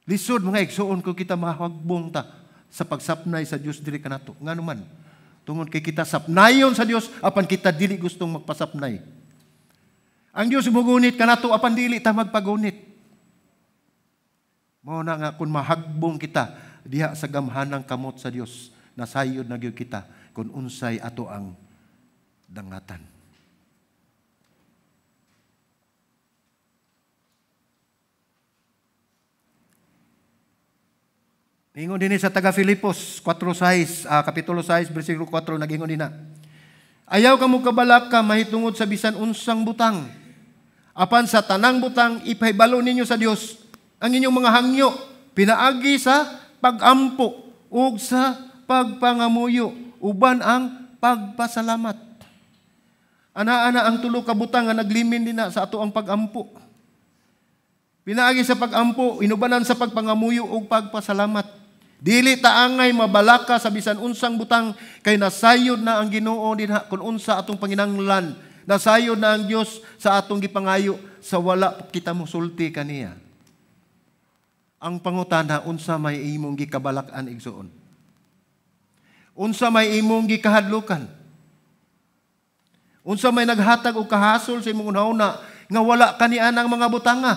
Lisod mga igsoon ko kita mahagbong ta sa pagsapnay sa Dios diri kanato. Ngano man tungod kay kita sapnayon sa Dios apan kita dili gustong magpasapnay. Ang Dios mugunit kanato apan dili ta magpagunit. Mao na nga kung mahagbong kita diha sa gamhanang kamot sa Dios, nasayod na gyud kita kung unsay ato ang dangatan. Ingon din sa taga Filipos 4:6, kapitulo 6 bersikulo 4 nagingon din na. Ayaw kamo kabalak ka mahitungod sa bisan unsang butang. Apan sa tanang butang ipahibalo ninyo sa Dios ang inyong mga hangyo, pinaagi sa pagampo ug sa pagpangamuyo, uban ang pagpasalamat. Ana-ana ang tulo ka butang nga naglimin din na sa ato ang pagampo. Pinaagi sa pagampo, inubanan sa pagpangamuyo ug pagpasalamat. Dili taangay mabalaka sa bisan unsang butang kay nasayod na ang Ginoo dinha kun unsa atong panginahanglan. Nasayod na ang Dios sa atong gipangayo sa wala kita mosulti kaniya. Ang pangutana, unsa may imong gikabalak-an igsoon? Unsa may imong gikahadlukan? Unsa may naghatag og kahasol sa imong unahuna nga wala kanian ang mga butanga?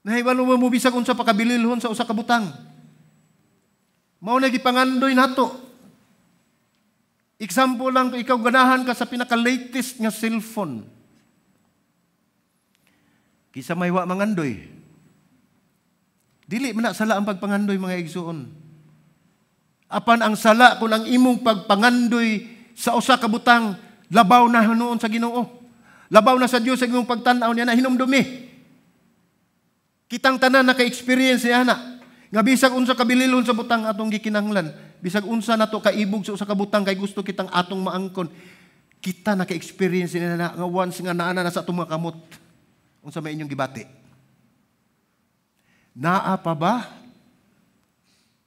Nahibalo mo bisag unsa pakabililhon sa usa ka butang. Mao na gipangandoy nato. Example lang, ikaw ganahan ka sa pinaka-latest nga cellphone. Kisa may wa mangandoy. Dili man na sala ang pagpangandoy mga igsoon. Apan ang sala kung ang imong pagpangandoy sa usa ka butang labaw na hinuon sa Ginoo. Labaw na sa Dios sa imong pagtan-aw niya na hinumdumi. Kitang tanan naka-experience niya na. Nga bisag unsa kabililhon sa butang atong gikinahanglan, bisag unsa nato kaibog sa usa ka butang kay gusto kitang atong maangkon. Kita naka-experience niya na nga once nga naana na sa atong mga kamot. Unsa may inyong gibati? Naa pa ba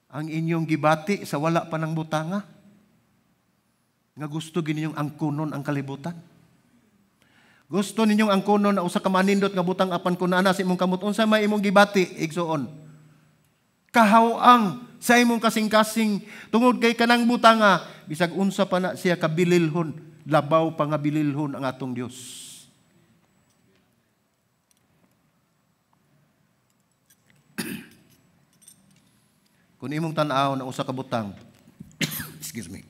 ang inyong gibati sa wala pa ng butanga? Nga gusto gininyong angkunon ang kalibutan? Gusto ninyong angkunon na usa ka manindot nga butang apan kun ana sa imong kamot, unsa may imong gibati igsoon? Kahawang sa imong kasing-kasing tungod kay kanang butanga bisag unsa pa na siya kabililhon, labaw pa nga bililhon ang atong Dios. Kung imong tan-aw na usa ka butang, excuse me,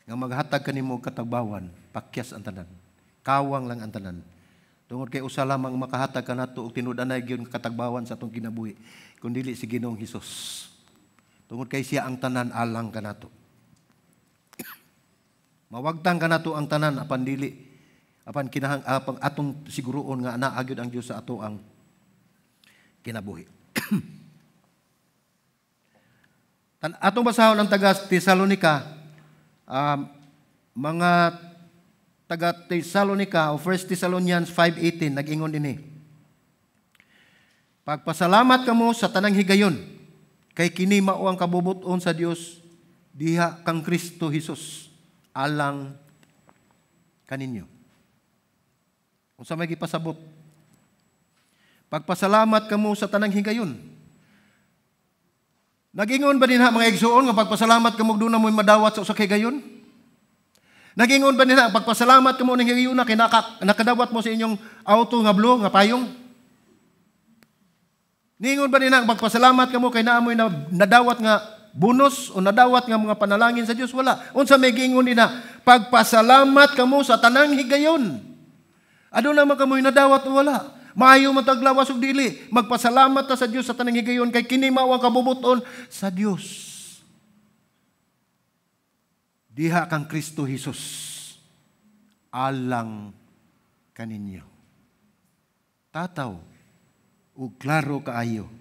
nga maghatag kanimo katagbawan, pakyas ang tanan. Kawang lang ang tanan. Tungod kay usa lamang makahatag kanato og tinud-anay gyud katagbawan sa atong kinabuhi, kun dili si Ginoong Hesus. Tungod kay siya ang tanan alang kanato. Mawagtang kanato ang tanan apan dili apan kinahang atong siguroon nga anaa gyud ang Dios sa ato ang kinabuhi. Atong basahon ang taga Tesalonica, mga taga Tesalonica o 1 Thessalonians 5:18 nag-ingon dinhi. Pagpasalamat kamo sa tanang higayon Kay kini mao ang kabubuton sa Dios diha kang Kristo Hesus alang kaninyo. Unsa may gipasabot? Pagpasalamat kamo sa tanang higayon. Nagingon ba din mga igsuon nga pagpasalamat kamo doon na mo'y madawat sa usa kay gayon? Nagingon ba din pagpasalamat kamo ning higayon na kay nakadawat mo sa inyong auto nga blue nga payong? Ningon ba din pagpasalamat kamo kay naamoy na nadawat nga bonus o nadawat nga mga panalangin sa Dios? Wala. Unsa may giingon din pagpasalamat kamo sa tanang higayon. Ano naman kamoy nadawat o wala? Maayo mataglawas og dili. Magpasalamat ta sa Dios sa tanang higayon kay kini mao ang kabubuton sa Dios. Diha kang Kristo Hesus alang kaninyo. Tataw ug klaro kaayo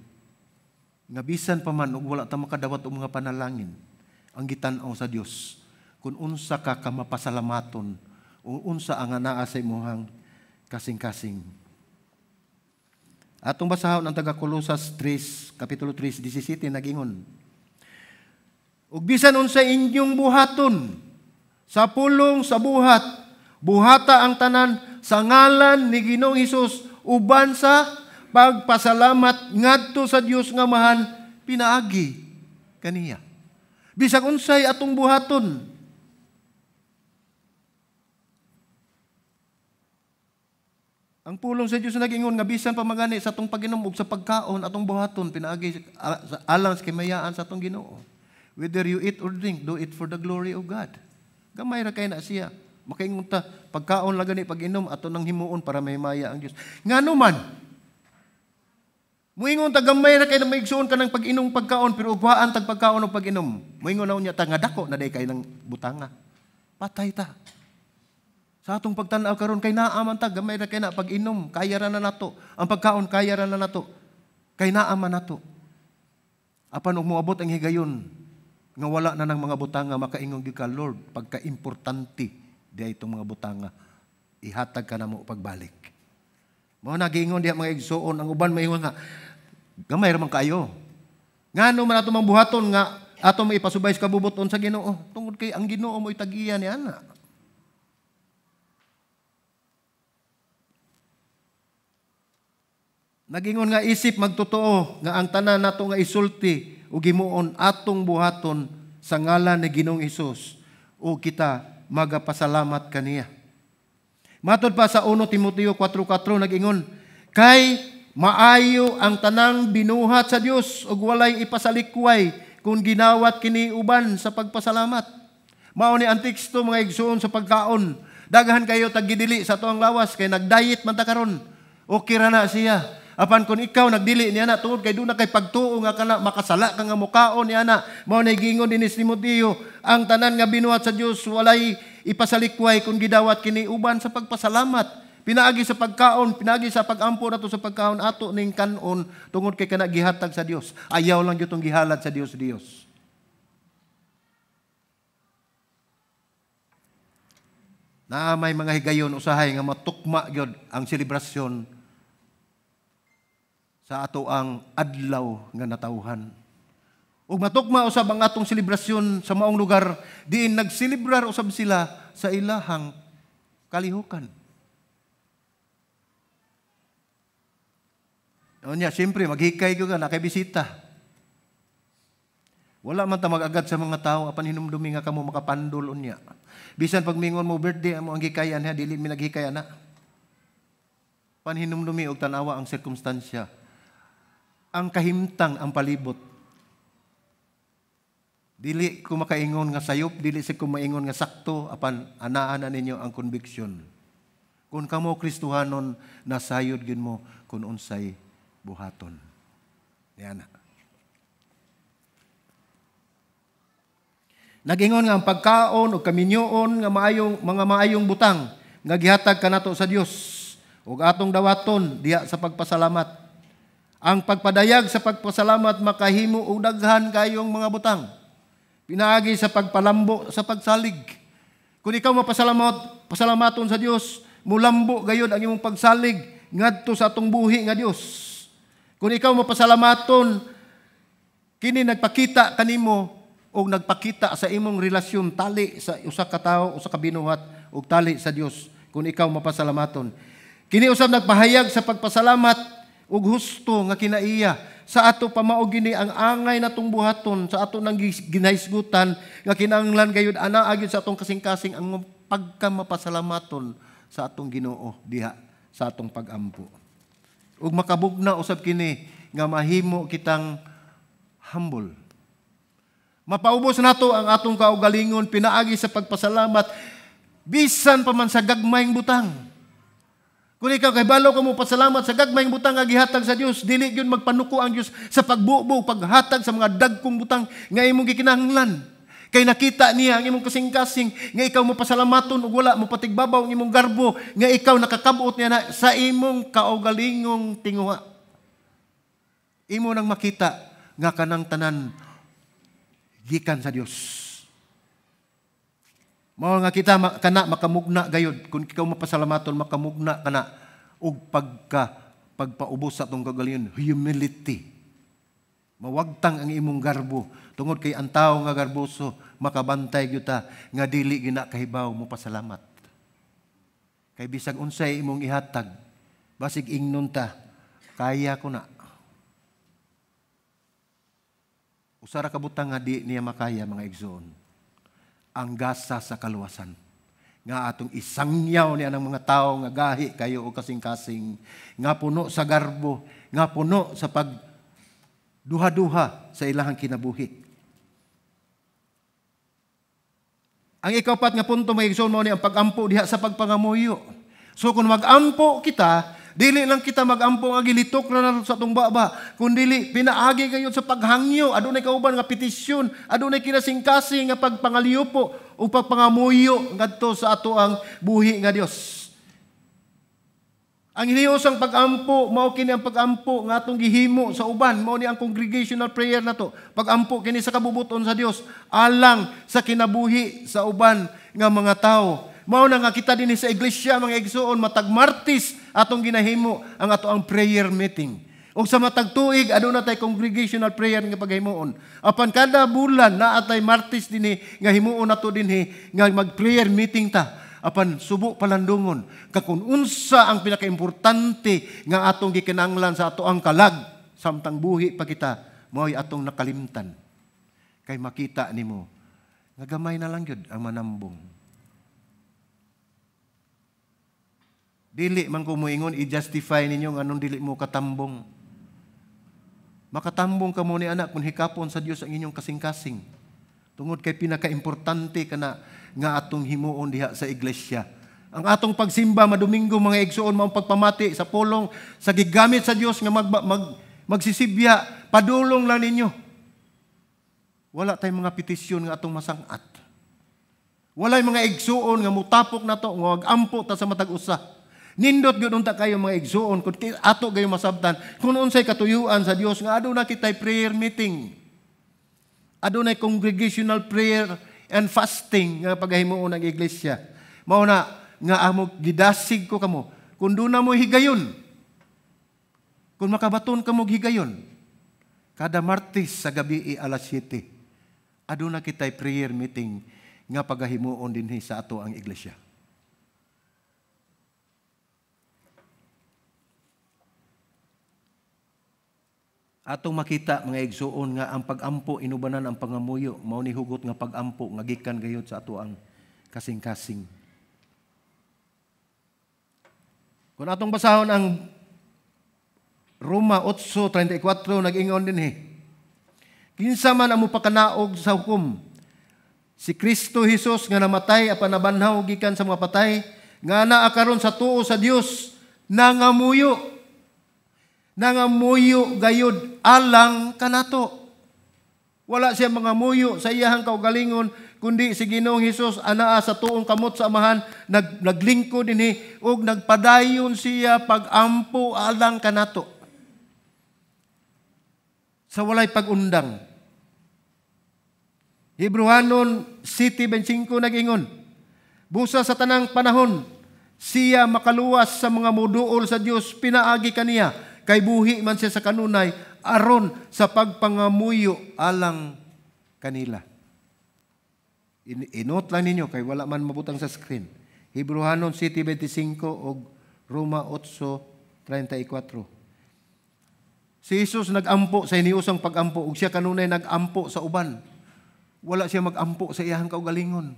nga bisan pa man ug wala ta makadawat og mga panalangin ang gitan-aw sa Dios kung unsa ka mapasalamaton o unsa ang anaa sa imong kasing-kasing. Atong basahon ang taga Colosas 3 kapitulo 3 17 nagingon, ug bisan unsa inyong buhaton sa pulong sa buhata ang tanan sa ngalan ni Ginoong Hesus uban sa pagpasalamat ngadto sa Dios nga mahan pinaagi kaniya. Bisag unsay atong buhaton. Ang pulong sa Dios nagingon nga bisan pa magani sa atong pag-inom ug sa pagkaon atong buhaton pinaagi alang sa kimayaan sa atong Ginoo. Whether you eat or drink, do it for the glory of God. Gamay ra kay na siya. Makaingon ta pagkaon lang gani pag-inom ato nang himuon para may maya ang Dios. Ngano man muingon ta gamay ra kay na maigsuon ka ng pag-inom pagkaon pero ugwaan tag pagkaon og pag-inom. Muingon na unya ta nga dako na day kay ng butanga. Patay ta. Sa atong pagtan-aw karon kay naa man ta gamay ra kay na pag-inom, kaya ra na nato. Ang pagkaon kaya ra na nato. Kay naa man nato. Apan og moabot ang higayon nga wala na ng mga butanga makaingon gyud ka Lord, pagka-importante diay itong mga butanga. Ihatag ka na mo pagbalik. Mao nagingon diha mga igsuon ang uban maingon nga gamay ra man kayo. Ngano man ato mang buhaton nga ato maipasubay sa kabubuton sa Ginoo tungod kay ang Ginoo mo'y tagiya ni ana. Nagingon nga isip magtotoo nga ang tanan nato nga isulti ug himuon atong buhaton sa ngalan ni Ginoong Hesus o kita magapasalamat kaniya. Matod pa sa 1 Timoteo 4:4 nagingon, kay maayo ang tanang binuhat sa Dios ug walay ipasalikway kung ginawat kini uban sa pagpasalamat. Mao ni ang teksto mga igsoon sa pagkaon. Daghan kayo taggidili sa tuang lawas kay nagdiet man ta karon. Okay ra na siya. Apan kung ikaw nagdili niya na tungod kay duna kay pagtuo nga kana makasala ka nga mukaon niya na mao ni gingon din ni Timoteo ang tanan nga binuhat sa Dios walay ipasalikway kung gidawat kini uban sa pagpasalamat. Pinaagi sa pagkaon, pinaagi sa pag-ampo nato sa pagkaon ato ning kanon tungod kay kana gihatag sa Dios. Ayaw lang gyud tong gihalad sa Dios. Na may mga higayon usahay nga matukma gyud ang selebrasyon sa ato ang adlaw nga natawhan. Ug matukma usab ang atong selebrasyon sa maong lugar diin nagselebrar usab sila sa ilahang kalihukan. Unya, siyempre, maghikay ko ka, nakibisita. Wala man ta mag-agad sa mga tao, apan hinumdumi nga kamo makapandol unya. Bisan pag mingon mo birthday, amo ang hikayan ha, dili mi naghikayan na. Panhinumdumi og tanawa ang sirkumstansya. Ang kahimtang ang palibot. Dili ko makaingon nga sayop, dili sa ko maingon nga sakto, apan anaan na ninyo ang conviction. Kung kamo Kristohanon, nasayod gid mo kung unsay buhaton. Yan. Nagingon nga ang pagkaon o kaminyoon nga mga maayong butang nga gihatag kanato sa Dios ug atong dawaton diha sa pagpasalamat. Ang pagpadayag sa pagpasalamat makahimo og daghan kayong mga butang. Pinaagi sa pagpalambo sa pagsalig. Kung ikaw pasalamaton sa Dios, mulambo gayud ang imong pagsalig ngadto sa atong buhi nga Dios. Kung ikaw mapasalamaton Kini nagpakita kanimo o nagpakita sa imong relasyon tali sa usa ka tawo, usa ka binuhat ug tali sa Dios kung ikaw mapasalamaton. Kini usab nagpahayag sa pagpasalamat ug husto nga kinaiya sa ato pamao gini ang angay natong buhaton sa ato nang ginahisgutan nga kinahanglan gayud ana gyud sa atong kasing-kasing ang pagkamapasalamaton sa atong Ginoo diha sa atong pag-ampo. Ug makabugna usab kini nga mahimo kitang humble. Mapaubos nato ang atong kaugalingon pinaagi sa pagpasalamat bisan pa man sa gagmayng butang. Kung ikaw kay balo ka mo pasalamat sa gagmayng butang nga gihatag sa Dios, dili gyud magpanuko ang Dios sa pagbubo, paghatag sa mga dagkong butang nga imong gikinahanglan. Kay nakita niya ang imong kasing-kasing nga ikaw mo pasalamaton ug wala mo patigbabaw ang imong garbo nga ikaw nakakabot niya na sa imong kaugalingong tinguha. Imo nang makita nga kanang tanan gikan sa Dios. Mao nga kita kana makamugna gayud kung ikaw mapasalamaton makamugna kana og pagpaubos sa atong kagalingon, humility. Mawagtang ang imong garbo tungod kay ang tawo nga garboso makabantay gyud ta nga dili gina kahibaw mo pasalamat. Kay bisag unsay imong ihatag basig ingnon ta kaya ko na. Usara ka butang nga di niya makaya mga igsoon. Ang gasa sa kaluwasan. Nga atong isangyaw niya ng mga tao nga gahi kayo o kasing-kasing. Nga puno sa garbo. Nga puno sa pagduha-duha sa ilahang kinabuhi. Ang ikapat nga punto may igsoon mo ni ang pag-ampo diha sa pagpangamuyo. So kung mag-ampo kita, dili lang kita mag-ampo nga gilitok na sa atong baba, kundili pinaagi kayo sa paghangyo, adunay kauban nga petisyon, adunay kinasing-kasing nga pagpangaliupo o pagpangamuyo ngadto sa ato ang buhi nga Dios. Ang hiniusang pag-ampo, mao kini ang pag-ampo nga atong gihimo sa uban, mao ni ang congregational prayer nato. Pag-ampo kini sa kabubuton sa Dios alang sa kinabuhi sa uban nga mga tawo. Mao na nga kita dinhi sa iglesia mga igsoon matag Martes atong ginahimo ang ato ang prayer meeting. Ug sa matag tuig aduna tay congregational prayer nga paghimuon. Apan kada bulan naa tay Martes dinhi nga himuon nato dinhi nga mag-prayer meeting ta. Apan subo palandungon kakun unsa ang pinakaimportante nga atong gikinahanglan sa ato ang kalag samtang buhi pa kita mao'y atong nakalimtan. Kay makita nimo nga gamay na lang gyud ang manambong. Dili man ko moingon i-justify ninyo nga anong dili mo katambong. Makatambong ka mo ni anak kung hikapon sa Dios ang inyong kasing-kasing. Tungod kay pinaka-importante kana nga atong himuon diha sa iglesia. Ang atong pagsimba madomingo mga igsoon mao pagpamati sa pulong sa gigamit sa Dios nga magsisibya, padulong lang ninyo. Wala tayong mga petisyon nga atong masangat. Walay mga igsoon nga mutapok nato nga mag-ampo ta sa matag usa. Nindot gyud unta kayo mga igsoon kun ato gayo masabtan kun unsay katuyuan sa Dios nga aduna kitay prayer meeting. Adunay congregational prayer and fasting nga paghimuon ng iglesia. Mao na nga amo gidasig ko kamo kun duna mo higayon. Kun makabaton kamo higayon. Kada Martes sa gabi alas 7. Aduna kitay prayer meeting nga paghimuon dinhi sa ato ang iglesia. Atong makita mga igsoon nga ang pag-ampo inubanan ang pangamuyo mao ni hugot nga pag-ampo nga gikan gayud sa ato ang kasing-kasing. Kung atong basahon ang Roma 8:34 nag-ingon dinhi. Kinsa man amo pakanaog sa hukom si Kristo Jesus nga namatay apan nabanhaw gikan sa mga patay nga naa karon sa tuo sa Dios nangamuyo gayud alang kanato. Wala siya mga muyo sa iyahang kaugalingon, kundi si Ginoong Hesus anaa sa tuong kamot sa amahan, naglingkod dinhi ug nagpadayon siya pag-ampo alang kanato. Sa walay pag-undang. Hebrewanon 7:25 nag-ingon, busa sa tanang panahon, siya makaluwas sa mga muduol sa Dios, pinaagi kaniya, kay buhi man siya sa kanunay, aron sa pagpangamuyo alang kanila. Inot lang ninyo kay wala man mabutang sa screen. Hebrewanon 7:25 o Roma 8:34. Si Jesus nag-ampo sa iniusang pag-ampo ug siya kanunay nag-ampo sa uban. Wala siya mag-ampo sa iyang kaugalingon.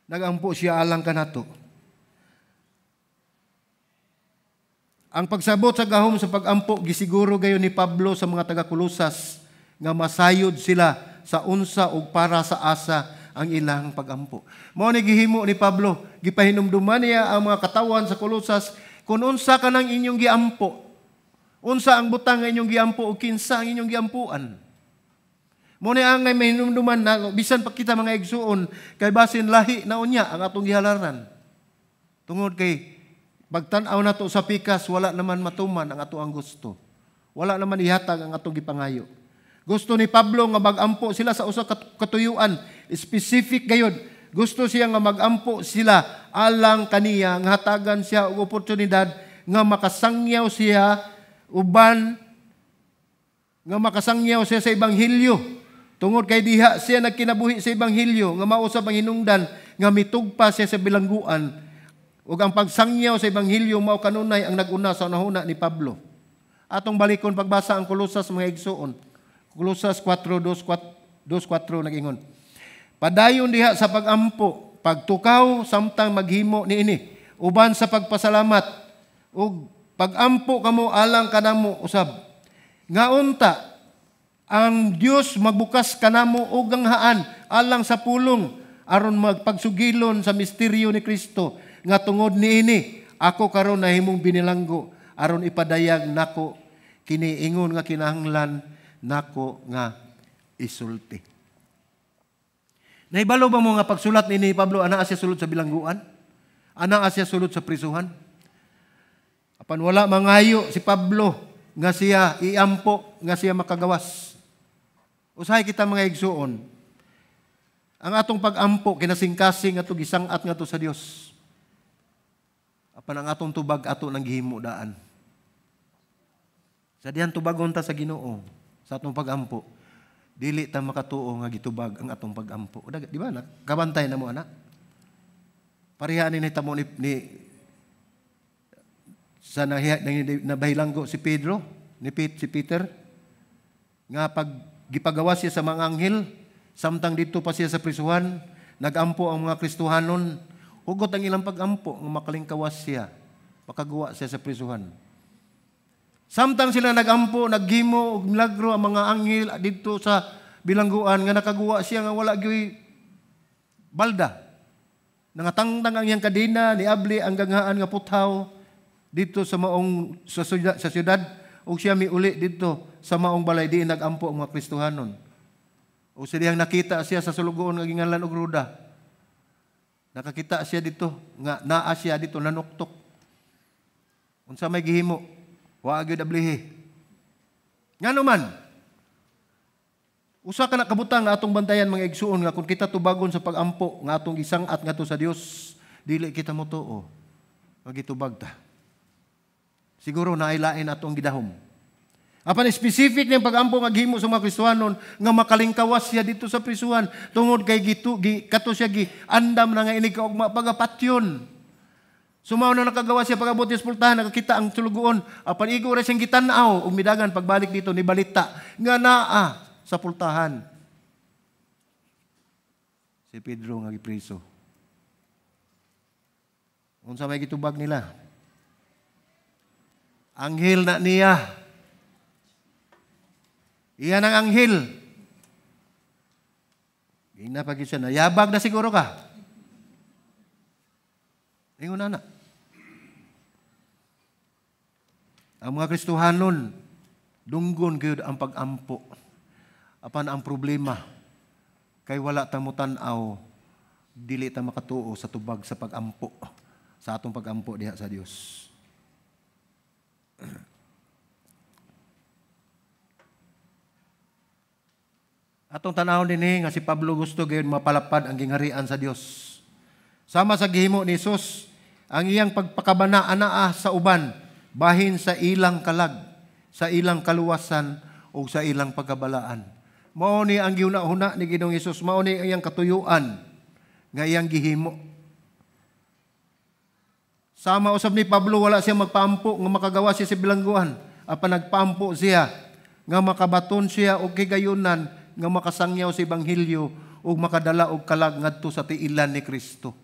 Nag-ampo siya alang kanato. Ang pagsabot sa gahom sa pag-ampo gisiguro gayon ni Pablo sa mga taga-Kolosas nga masayod sila sa unsa ug para sa asa ang ilang pag-ampo. Mao ni gihimo ni Pablo, gipahinumduman niya ang mga katawan sa Kolosas kung unsa kanang inyong giampo. Unsa ang butang nga inyong giampo o kinsa ang inyong giampuan. Mao ni angay mahinumduman na bisan pa kita mga igsuon kay basin lahi na unya ang atong gihalaran. Tungod kay pagtan-aw nato sa pikas wala naman matuman ang ato ang gusto. Wala naman ihatag ang atong gipangayo. Gusto ni Pablo nga mag-ampo sila sa usa katuyuan, specific gayud. Gusto siya nga mag-ampo sila alang kaniya nga hatagan siya og oportunidad nga makasangyaw siya uban nga makasangyaw siya sa ebanghelyo. Tungod kay diha siya nagkinabuhi sa ebanghelyo nga mao sa panginungdan nga mitugpa siya sa bilangguan ug ang pagsangyaw sa ebanghelyo mao kanunay ang nag-una sa unahuna ni Pablo. Atong balikon pagbasa ang Kolosas mga igsuon. Kolosas 4:2-4 nag-ingon. Padayon diha sa pag-ampo, pagtukaw samtang maghimo niini, uban sa pagpasalamat ug pag-ampo kamo alang kanamo usab. Nga unta ang Dios magbukas kanamo og ganghaan alang sa pulong aron magpagsugilon sa misteryo ni Kristo nga tungod niini ako karon nahimong binilanggo aron ipadayag nako kini ingon nga kinahanglan nako nga isulti. Naibalo ba mo nga pagsulat ni Pablo ana siya sulod sa bilangguan? Ana siya sulod sa prisuhan? Apan wala mangayo si Pablo nga siya iampo nga siya makagawas. Usahay kita mga igsuon. Ang atong pag-ampo kinasingkasing ato gisangat nga to sa Dios. Apan ang atong tubag ato nang gihimo daan. Sa diyan tubagon ta sa Ginoo. Sa atong pag-ampo, dili ta makatuo nga gitubag ang atong pag-ampo. Di ba? Kabantay na mo, anak. Parihaan ni tamo ni sa nabahilanggo si Pedro, si Peter, nga pag gipagawa siya sa mga anghel, samtang dito pa siya sa prisuhan, nag-ampo ang mga Kristohanon, hugot ang ilang pag-ampo, nga makalingkawas siya, makagawa siya sa prisuhan. Samtang sila nagampo, naghimo og milagro ang mga anghel dito sa bilangguan nga nakagawa siya nga wala gyud balda. Nangatangtang ang iyang kadena ni abli ang ganghaan nga puthaw dito sa maong sa syudad ug siya miuli dito sa maong balay diin nagampo ang mga Kristohanon. O siyang nakita siya sa sulugoon nga ginganlan og Roda. Nakakita siya dito nga naa siya dito nanuktok. Unsa may gihimo? Wa gyud ablihi. Ngano man? Usa ka na kabutang nga atong bantayan mga igsuon nga kung kita tubagon sa pag-ampo nga atong gisangat ngadto sa Dios, dili kita motuo. Magitubag ta. Siguro nailain atong gidahom. Apan specific niyang pag-ampo nga gihimo sa mga Kristohanon nga makalingkawas siya dito sa prisuhan tungod kay kato siya andam na nga inig kaugma pagapatyon. Sumaw na nakagawa siya pag-abot sa pultahan, nakakita ang sulugoon. Apan igo ra siyang gitanaw ug midagan pagbalik dito ni balita nga naa sa pultahan. Si Pedro nga gipriso. Unsa may gitubag nila? Anghel na niya. Iyan ang anghel. Gina pag siya na, yabag na siguro ka. Ingon na. Ang mga Kristohanon, dunggon gyud ang pag-ampo. Apan ang problema, kay wala ta mo tan-aw, dili ta makatuo sa tubag sa pag-ampo, sa atong pag-ampo diha sa Dios. Atong tanawon dinhi nga si Pablo gusto gyud mapalapad ang gingharian sa Dios. Sama sa gihimo ni Jesus, ang iyang pagpakabana anaa sa uban bahin sa ilang kalag sa ilang kaluwasan o sa ilang pagkabalaan. Mao ni ang giuna-una ni Ginoong Hesus, mao ni iyang katuyuan nga iyang gihimo. Sama usab ni Pablo, wala siya magpaampo nga makagawa siya sa bilangguan. Apan nagpaampo siya nga makabaton siya og kigayunan nga makasangyaw sa Ebanghelyo ug makadala og kalag ngadto sa tiilan ni Kristo.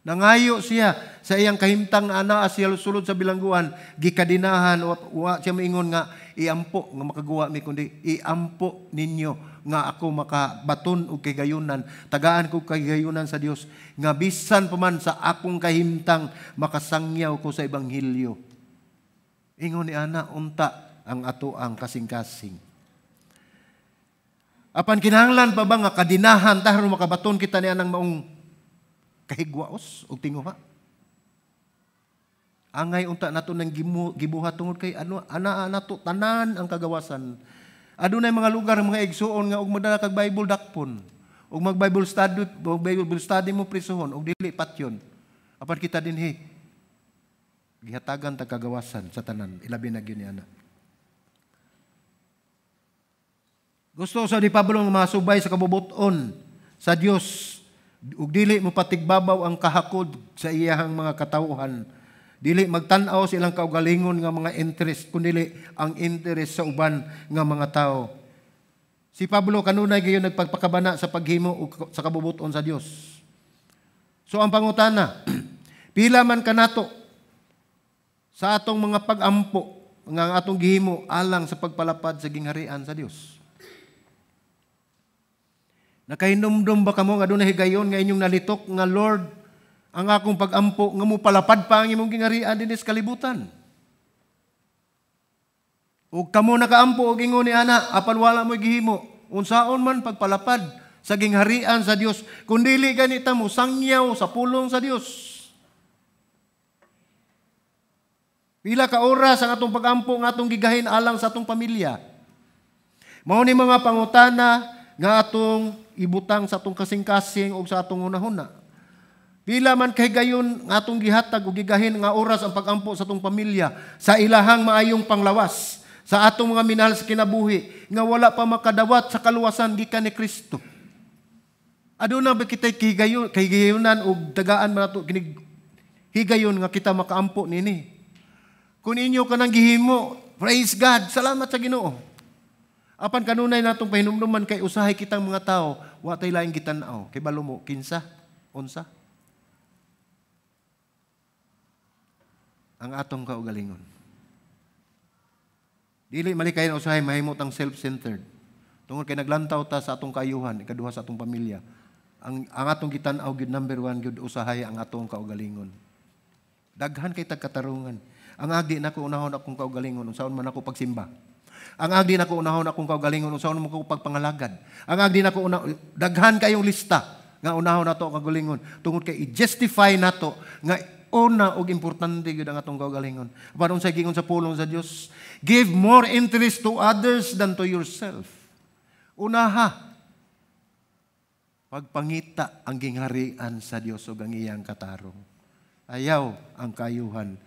Nangayo siya sa iyang kahimtang anaa siya sulod sa bilangguan, gikadinahan wa siya moingon nga iampo nga makagawa mi, kundi iampo ninyo nga ako makabaton og kigayunan, tagaan ko kigayunan sa Dios nga bisan pa man sa akong kahimtang makasangyaw ko sa Ebanghelyo. Ingon ni ana unta ang ato ang kasing-kasing. Apan kinahanglan pa ba nga kadinahan tahron makabaton kita niya ng maong kahigwaos o tinguha? Angay unta nato nang gibuhat tungod kay ana nato tanan ang kagawasan. Adunay mga lugar, mga igsuon nga og madala kag Bible dakpon, og mag-Bible study mo prisuhon og dili patyon. Apan kita dinhi gihatagan ta kagawasan sa tanan, ilabi na gyud ni ana. Gusto sa di Pablo nga masubay sa kabubuton sa Dios ug dili mo patigbabaw ang kahakod sa iyahang mga katawhan. Dili magtan-aw sa ilang kaugalingon nga mga interest, kundi ang interest sa uban nga mga tao. Si Pablo kanunay gayon nagpagpakabana sa paghimo ug sa kabubuton sa Dios. So ang pangutana, pila man kanato sa atong mga pag-ampo nga atong gihimo alang sa pagpalapad sa gingharian sa Dios? Nakahinumdum ba kamo nga adunay higayon nga inyong nalitok nga Lord, ang akong pag-ampo nga mo palapad pa ang imong gingharian dinhi sa kalibutan? Ug kamo nakaampo og ingon ni ana, apan wala mo gihimo, unsaon man pagpalapad sa gingharian sa Dios, kun dili ganita mo sangyaw sa pulong sa Dios? Pila ka oras ang atong pag-ampo nga atong gigahin alang sa atong pamilya? Mao ni mga pangutana nga atong ibutang sa atong kasing-kasing o sa atong hunahuna. Pila man kay gayon nga atong gihatag o gigahin nga oras ang pag-ampo sa atong pamilya sa ilahang maayong panglawas, sa atong mga minahal sa kinabuhi nga wala pa makadawat sa kaluwasan gikan ni Kristo. Aduna ba kita higayonan o dagaan man nato kinig higayon nga kita makaampo nini? Kung inyo kanang gihimo, praise God, salamat sa Ginoo. Apan kanunay natong pahinumduman kay usahay kitang mga tao, wa tay laing gitan-aw. Kay balo mo, kinsa, unsa? Ang atong kaugalingon. Dili malikayan usahay mahimot ang self-centered. Tungod kay naglantaw ta sa atong kayuhan, ikaduha sa atong pamilya. Ang atong gitan-aw gid number 1 gid usahay ang atong kaugalingon. Daghan kay tagkatarungan. Ang agdi nako unahon akong kaugalingon, unsaon man ako pagsimba. Ang agdi nako unahon akong kaugalingon, unsaon man ako pagpangalagad. Ang agdi nako daghan kayong lista nga unahon nato ang kaugalingon tungod kay i-justify nato nga una og importante gyud ang atong kaugalingon. Apan unsay gingon sa pulong sa Dios, give more interest to others than to yourself. Unaha pagpangita ang gingharian sa Dios ug ang iyang katarong. Ayaw ang kayuhan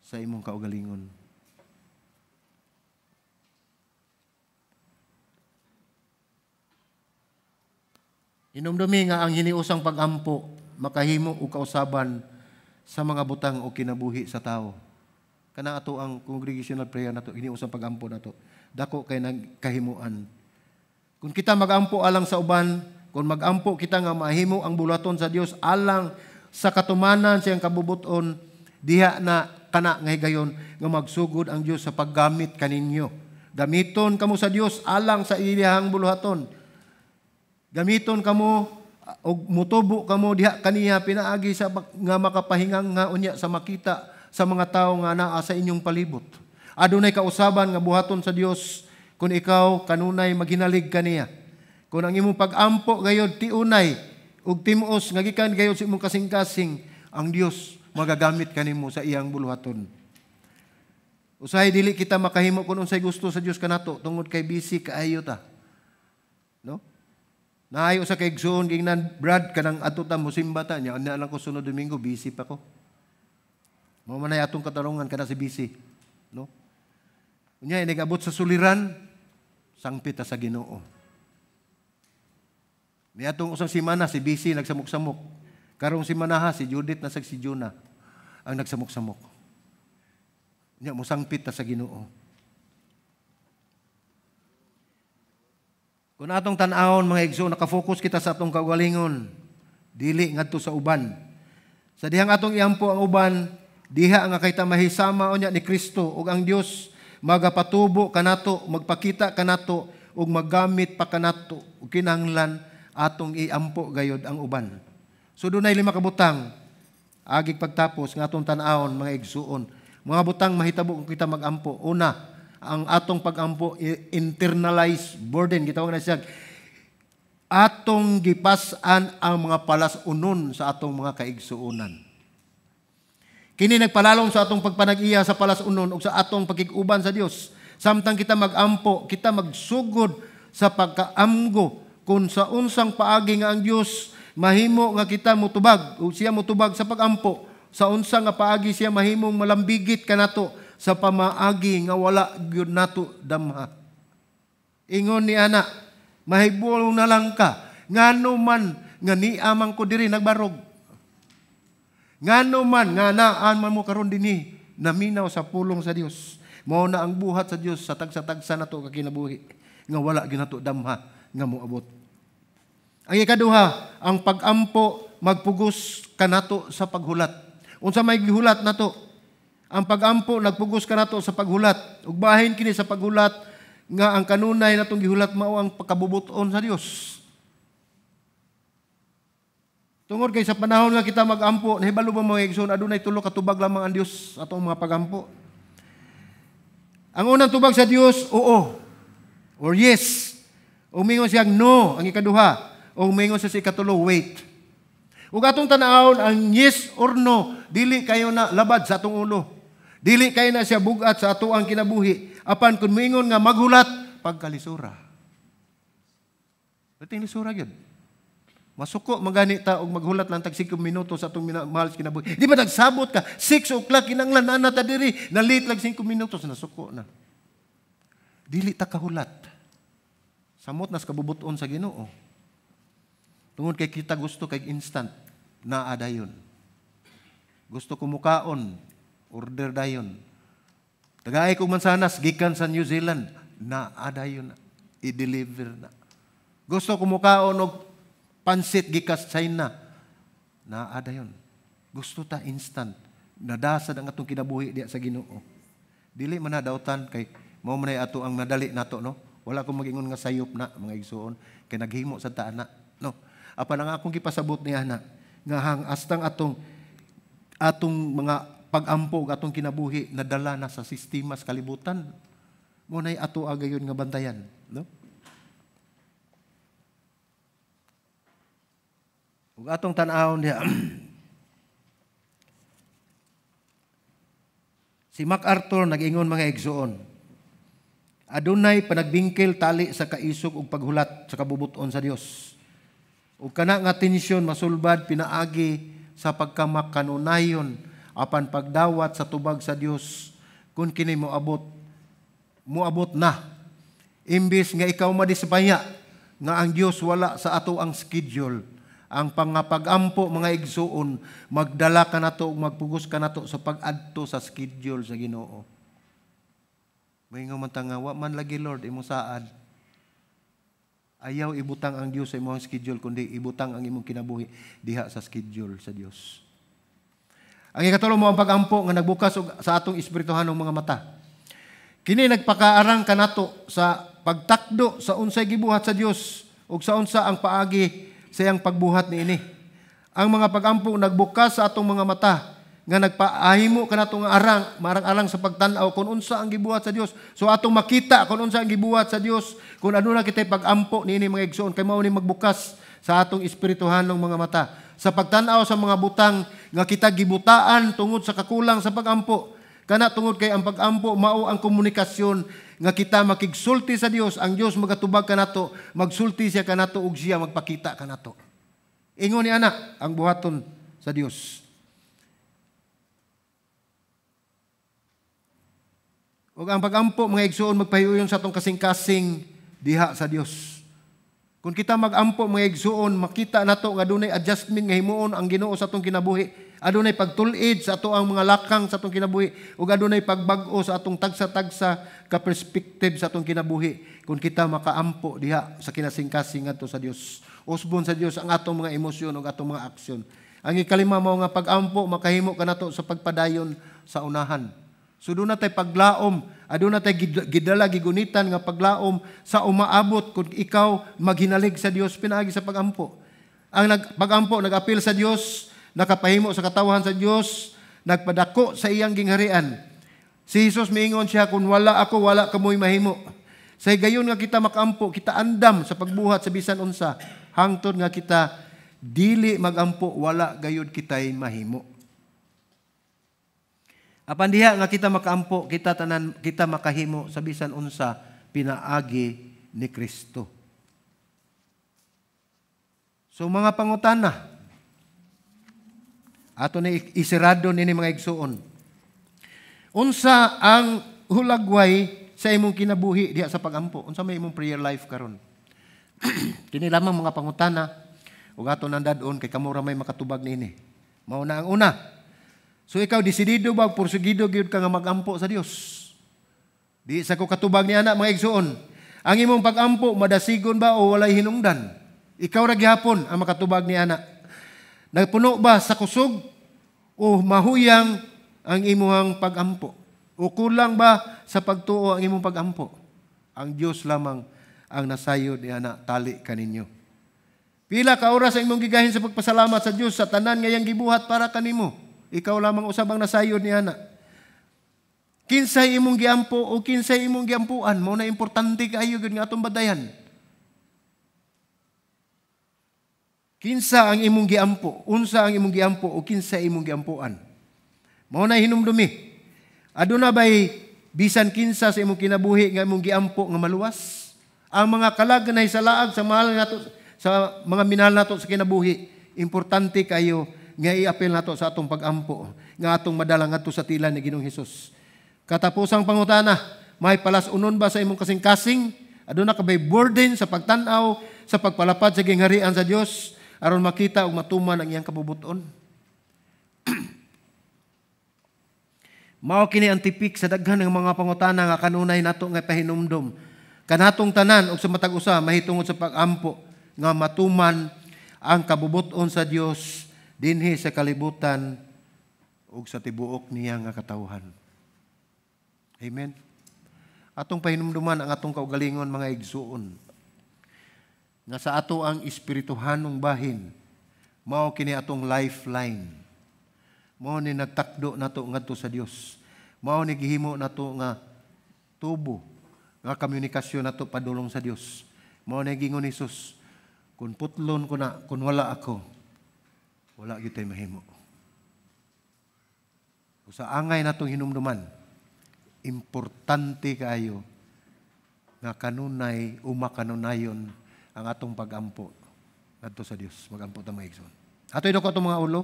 sa imong kaugalingon. Inumdumi nga ang hiniusang pag-ampo makahimo og kausaban sa mga butang o kinabuhi sa tao. Kana ato ang congregational prayer nato, hiniusang pag-ampo nato. Dako kay nagkahimuan. Kung kita mag-ampo alang sa uban, kung mag-ampo kita nga mahimo ang bulaton sa Dios alang sa katumanan siyang kabubuton, diha na kana nga higayon nga magsugod ang Dios sa paggamit kaninyo. Gamiton kamo sa Dios alang sa iyang buluhaton. Gamiton kamo og mutubo kamo diha kaniya pinaagi sa nga makapahingang nga unya sa makita sa mga tawo nga naa sa inyong palibot. Adunay kausaban nga buhaton sa Dios kung ikaw kanunay maghinalig kaniya. Kung ang imong pag-ampo gayud tiunay ug timuos nga gikan gayud sa imong kasing-kasing, ang Dios magagamit kanimo sa iyang buluhaton. Usahay dili kita makahimo kung unsay gusto sa Dios kanato tungod kay busy kaayo ta. No? Naayo sa kaigsoon gingnan Brad kanang atuta mo simba ta nya ana lang ko sunod Domingo busy pa ko. Mao man ay atong katarungan kana si busy, no? Unya inigabot sa suliran, sangpit sa Ginoo. Niatong usang simana si BC nagsamok-samok. Karong simana si Judith na si Juna ang nagsamok-samok. Unya mo sangpit sa Ginoo. Kung atong tan-awon mga igsoon, nakafocus kita sa atong kaugalingon, dili ngadto sa uban. Sa dihang atong iampo ang uban, diha nga kita mahisama unya ni Kristo ug ang Dios magapatubo kanato, magpakita kanato ug maggamit pa kanato ug kinahanglan atong iampo gayod ang uban. So dunay 5 kabutang agig pagtapos nga atong tan-awon mga igsoon. Mga butang mahitabo kung kita magampo. Una, ang atong pagampo internalized burden, gitawag na siya atong gipasan ang mga palas-unon sa atong mga kaigsuonan. Kini nagpalalong sa atong pagpanag-iya sa palas-unon ug sa atong pagkig-uban sa Dios. Samtang kita magampo, kita magsugod sa pagkaamgo kung sa unsang paagi nga ang Dios mahimo nga kita mutubag o siya mutubag sa pagampo, sa unsa nga paagi siya mahimong malambigit kanato sa pamaagi nga wala gyud nato damha. Ingon ni ana, mahibulong na lang ka, ngano man nga niamang ko diri nagbarog. Ngano man nga naan man mo karon dinhi naminaw sa pulong sa Dios. Mao na ang buhat sa Dios sa tagsa-tagsa nato ka kinabuhi nga wala gyud nato damha nga moabot. Ang ikaduha, ang pagampo magpugos kanato sa paghulat. Unsa may gihulat nato? Ang pagampo nagpugos kanato sa paghulat. Ug bahin kini sa paghulat nga ang kanunay natong gihulat mao ang pagkabubuton sa Dios. Tungod kay sa panahon nga kita magampo, nahibalo ba mga igsoon adunay tulo ka tubag lamang ang Dios atong mga pagampo. Ang unang tubag sa Dios, oo or yes. Umingon siyang no, ang ikaduha. O umingon siya sa ikatulo, wait. Ug atong tan-awon ang yes or no, dili kayo na labad sa atong ulo. Dili kayo na siya bugat sa ato ang kinabuhi. Apan kung mingon nga maghulat, pagkalisura. Bating lisura yun. Masuko magani ta og maghulat lang tag 5 minuto sa atong mahal sa kinabuhi. Di ba nagsabot ka 6 o'clock kinanglan na ta diri, na late lang 5 minutos nasuko na. Dili ta kahulat. Samot nas kabubuton sa Ginoo. Tungod kay kita gusto kay instant na adayon. Gusto ko mukaon, order dayon. Tagay kong mansanas gikan sa New Zealand, na adayon i-deliver na. Gusto ko mukaon og pansit gikas China, na adayon. Gusto ta instant. Nadasad ang atong kinabuhi diya sa Ginoo. Dili man nadawtan kay mao man ato ang nadali nato, no? Wala ko magingon nga sayop na mga igsoon kay naghimo sa taana, no? Apan ang akong gipasabot niya na nga hangastang atong mga pag-ampo atong kinabuhi nadala na sa sistema sa kalibutan. Mo nay ato agayon nga bantayan, no? Ug atong tan-awon diha si MacArthur nag-ingon mga igsoon, adunay panagbingkil tali sa kaisog ug paghulat sa kabubuton sa Dios. Ug kana nga tensyon masulbad pinaagi sa pagkamakanunayon apan pagdawat sa tubag sa Dios kun kini moabot na. Imbis nga ikaw madisipaya nga ang Dios wala sa ato ang schedule, ang pangapag-ampo mga igsuon magdala ka nato ug magpugos ka nato sa pag-adto sa schedule sa Ginoo. May nga man nga wa man lagi Lord imong saad. Ayaw ibutang ang Dios sa imong schedule kundi ibutang ang imong kinabuhi diha sa schedule sa Dios. Ang ikatulo mo ang pag-ampo nga nagbukas sa atong espirituhanong mga mata. Kini nagpakaarang kanato sa pagtakdo sa unsay gibuhat sa Dios ug sa unsa ang paagi sa iyang pagbuhat niini. Ang mga pag-ampo nagbukas sa atong mga mata nga nagpaahimo kanato nga marang-arang sa pagtan-aw kung unsa ang gibuhat sa Dios. So atong makita kung unsa ang gibuhat sa Dios, kung aduna kitay pag-ampo niini mga igsoon kay mao ni magbukas sa atong espirituhanong mga mata sa pagtan-aw sa mga butang nga kita gibutaan tungod sa kakulang sa pag-ampo. Kana tungod kay ang pag-ampo mao ang komunikasyon nga kita makigsulti sa Dios, ang Dios magatubag kanato, magsulti siya kanato ug siya magpakita kanato. Ingon ni anak ang buhaton sa Dios. Ug ang pagampo mga igsoon magpahiuyon sa atong kasing-kasing diha sa Dios. Kung kita magampo mga igsoon, makita nato nga adunay adjustment nga himuon ang Ginoo sa atong kinabuhi. Adunay pagtul-id sa ato ang mga lakang sa atong kinabuhi ug adunay pagbag-o sa atong tagsa-tagsa ka perspective sa atong kinabuhi kung kita makaampo diha sa kinasing-kasing ngadto sa Dios. Usbon sa Dios ang atong mga emosyon ug atong mga aksyon. Ang ikalima mao nga pag-ampo makahimo kanato sa pagpadayon sa unahan. So doon na tayo paglaom, doon na tayo gidala, gigunitan nga paglaom sa umaabot kung ikaw maghinalig sa Dios pinaagi sa pagampo. Ang pagampo nag-apil sa Dios, nakapahimo sa katawhan sa Dios, nagpadako sa iyang gingharian. Si Jesus miingon siya, kung wala ako, wala kamoy mahimo. Sa gayon nga kita makampo, kita andam sa pagbuhat sa bisan unsa, hangtod nga kita dili magampo, wala gayud kitay mahimo. Apan diha nga kita makaampo, kita makahimo sa bisan unsa pinaagi ni Kristo. So mga pangutana, ato ni isirado nini mga igsuon. Unsa ang hulagway sa imong kinabuhi diha sa pagampo? Unsa may imong prayer life karon? Kini lamang mga pangutana ug ato nandadon kay kamura may makatubag nini. Mao na ang una. So ikaw desidido ba porsigido gyud ka nga magampo sa Dios? Di sa ko katubag ni ana mga igsuon. Ang imong pagampo madasigon ba o walay hinungdan? Ikaw ra gihapon ang makatubag ni ana. Nagpuno ba sa kusog o mahuyang ang imong pagampo? O kulang ba sa pagtuo ang imong pagampo? Ang Dios lamang ang nasayod ni ana tali kaninyo. Pila ka oras ang imong gigahin sa pagpasalamat sa Dios sa tanan nga iyang gibuhat para kanimo? Ikaw lamang usab ang nasayod ni ana. Kinsay imong giampo o kinsay imong giampuan, mao na importante kaayo gyud nga atong badayan. Kinsa ang imong giampo, unsa ang imong giampo o kinsa imong giampuan. Mao na hinumdumi. Aduna bay bisan kinsa sa imong kinabuhi nga imong giampo nga maluwas? Ang mga kalag na hisalaag sa mahal nato sa mga minahal nato sa kinabuhi, importante kayo nga i-apel nato sa atong pagampo, nga atong madala ngadto sa tila ni Ginoong Hesus. Katapusang pangutana, may palas-unon ba sa imong kasing-kasing? Aduna ka bay burden sa pagtan-aw, sa pagpalapad sa gingharian sa Dios aron makita ug matuman ang iyang kabubuton? Mao kini ang tipik sa daghan ng mga pangutana nga kanunay nato nga pahinumdom. Kanatong tanan ug sa matag usa mahitungod sa pagampo nga matuman ang kabubuton sa Dios dinhi sa kalibutan ug sa tibuok niya nga katawhan. Amen. Atong pahinumduman ang atong kaugalingon mga igsuon. Nga sa ato ang espirituhanong bahin, mao kini atong lifeline. Mao ni nagtakdo nato ngadto sa Dios. Mao ni gihimo nato nga tubo nga komunikasyon nato padulong sa Dios. Mao ni gingon ni Jesus, kun putlon ko na, kun wala ako, wala gyud tay mahimo. Sa angay natong hinumduman, importante kaayo nga kanunay umakanunayon ang atong pagampo ngadto sa Dios. Magampo ta mga igsoon. Atoy dako atong mga ulo.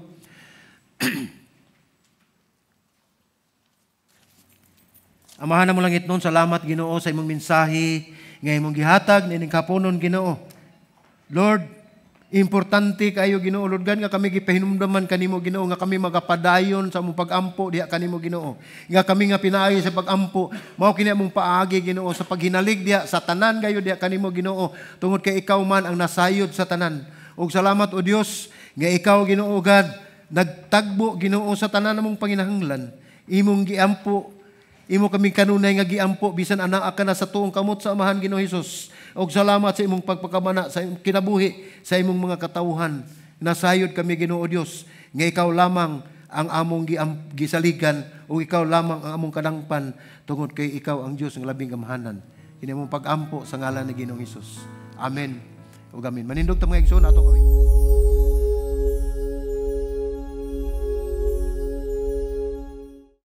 Amahan na mo langit nun, salamat Ginoo sa imong mensahe nga imong gihatag nining kapunon Ginoo. Lord, importante kayo Ginoo, Lord God, nga kami gipahinumdaman kanimo Ginoo, nga kami magapadayon sa among pagampo diha kanimo Ginoo. Nga kami nga pinaagi sa pagampo, mao kini among paagi Ginoo sa paghinalig diha sa tanan gayo diha kanimo Ginoo, tungod kay ikaw man ang nasayod sa tanan. Ug salamat o Dios nga ikaw Ginoo God nagtagbo Ginoo sa tanan namong panginahanglan. Imong giampo, imo kami kanunay nga giampo bisan anaa ka na sa tuong kamot sa amahan Ginoo Hesus. Og salamat sa imong pagpakamana sa imong kinabuhi sa imong mga katawhan. Nasayod kami Ginoo Dios nga ikaw lamang ang among gisaligan o ikaw lamang ang among kadangpan tungod kay ikaw ang Dios ng labing gamhanan. Kini among pagampo sa ngalan ni Ginoong Hesus. Amen. Ug amen. Manindog ta mga igsoon atong gawin.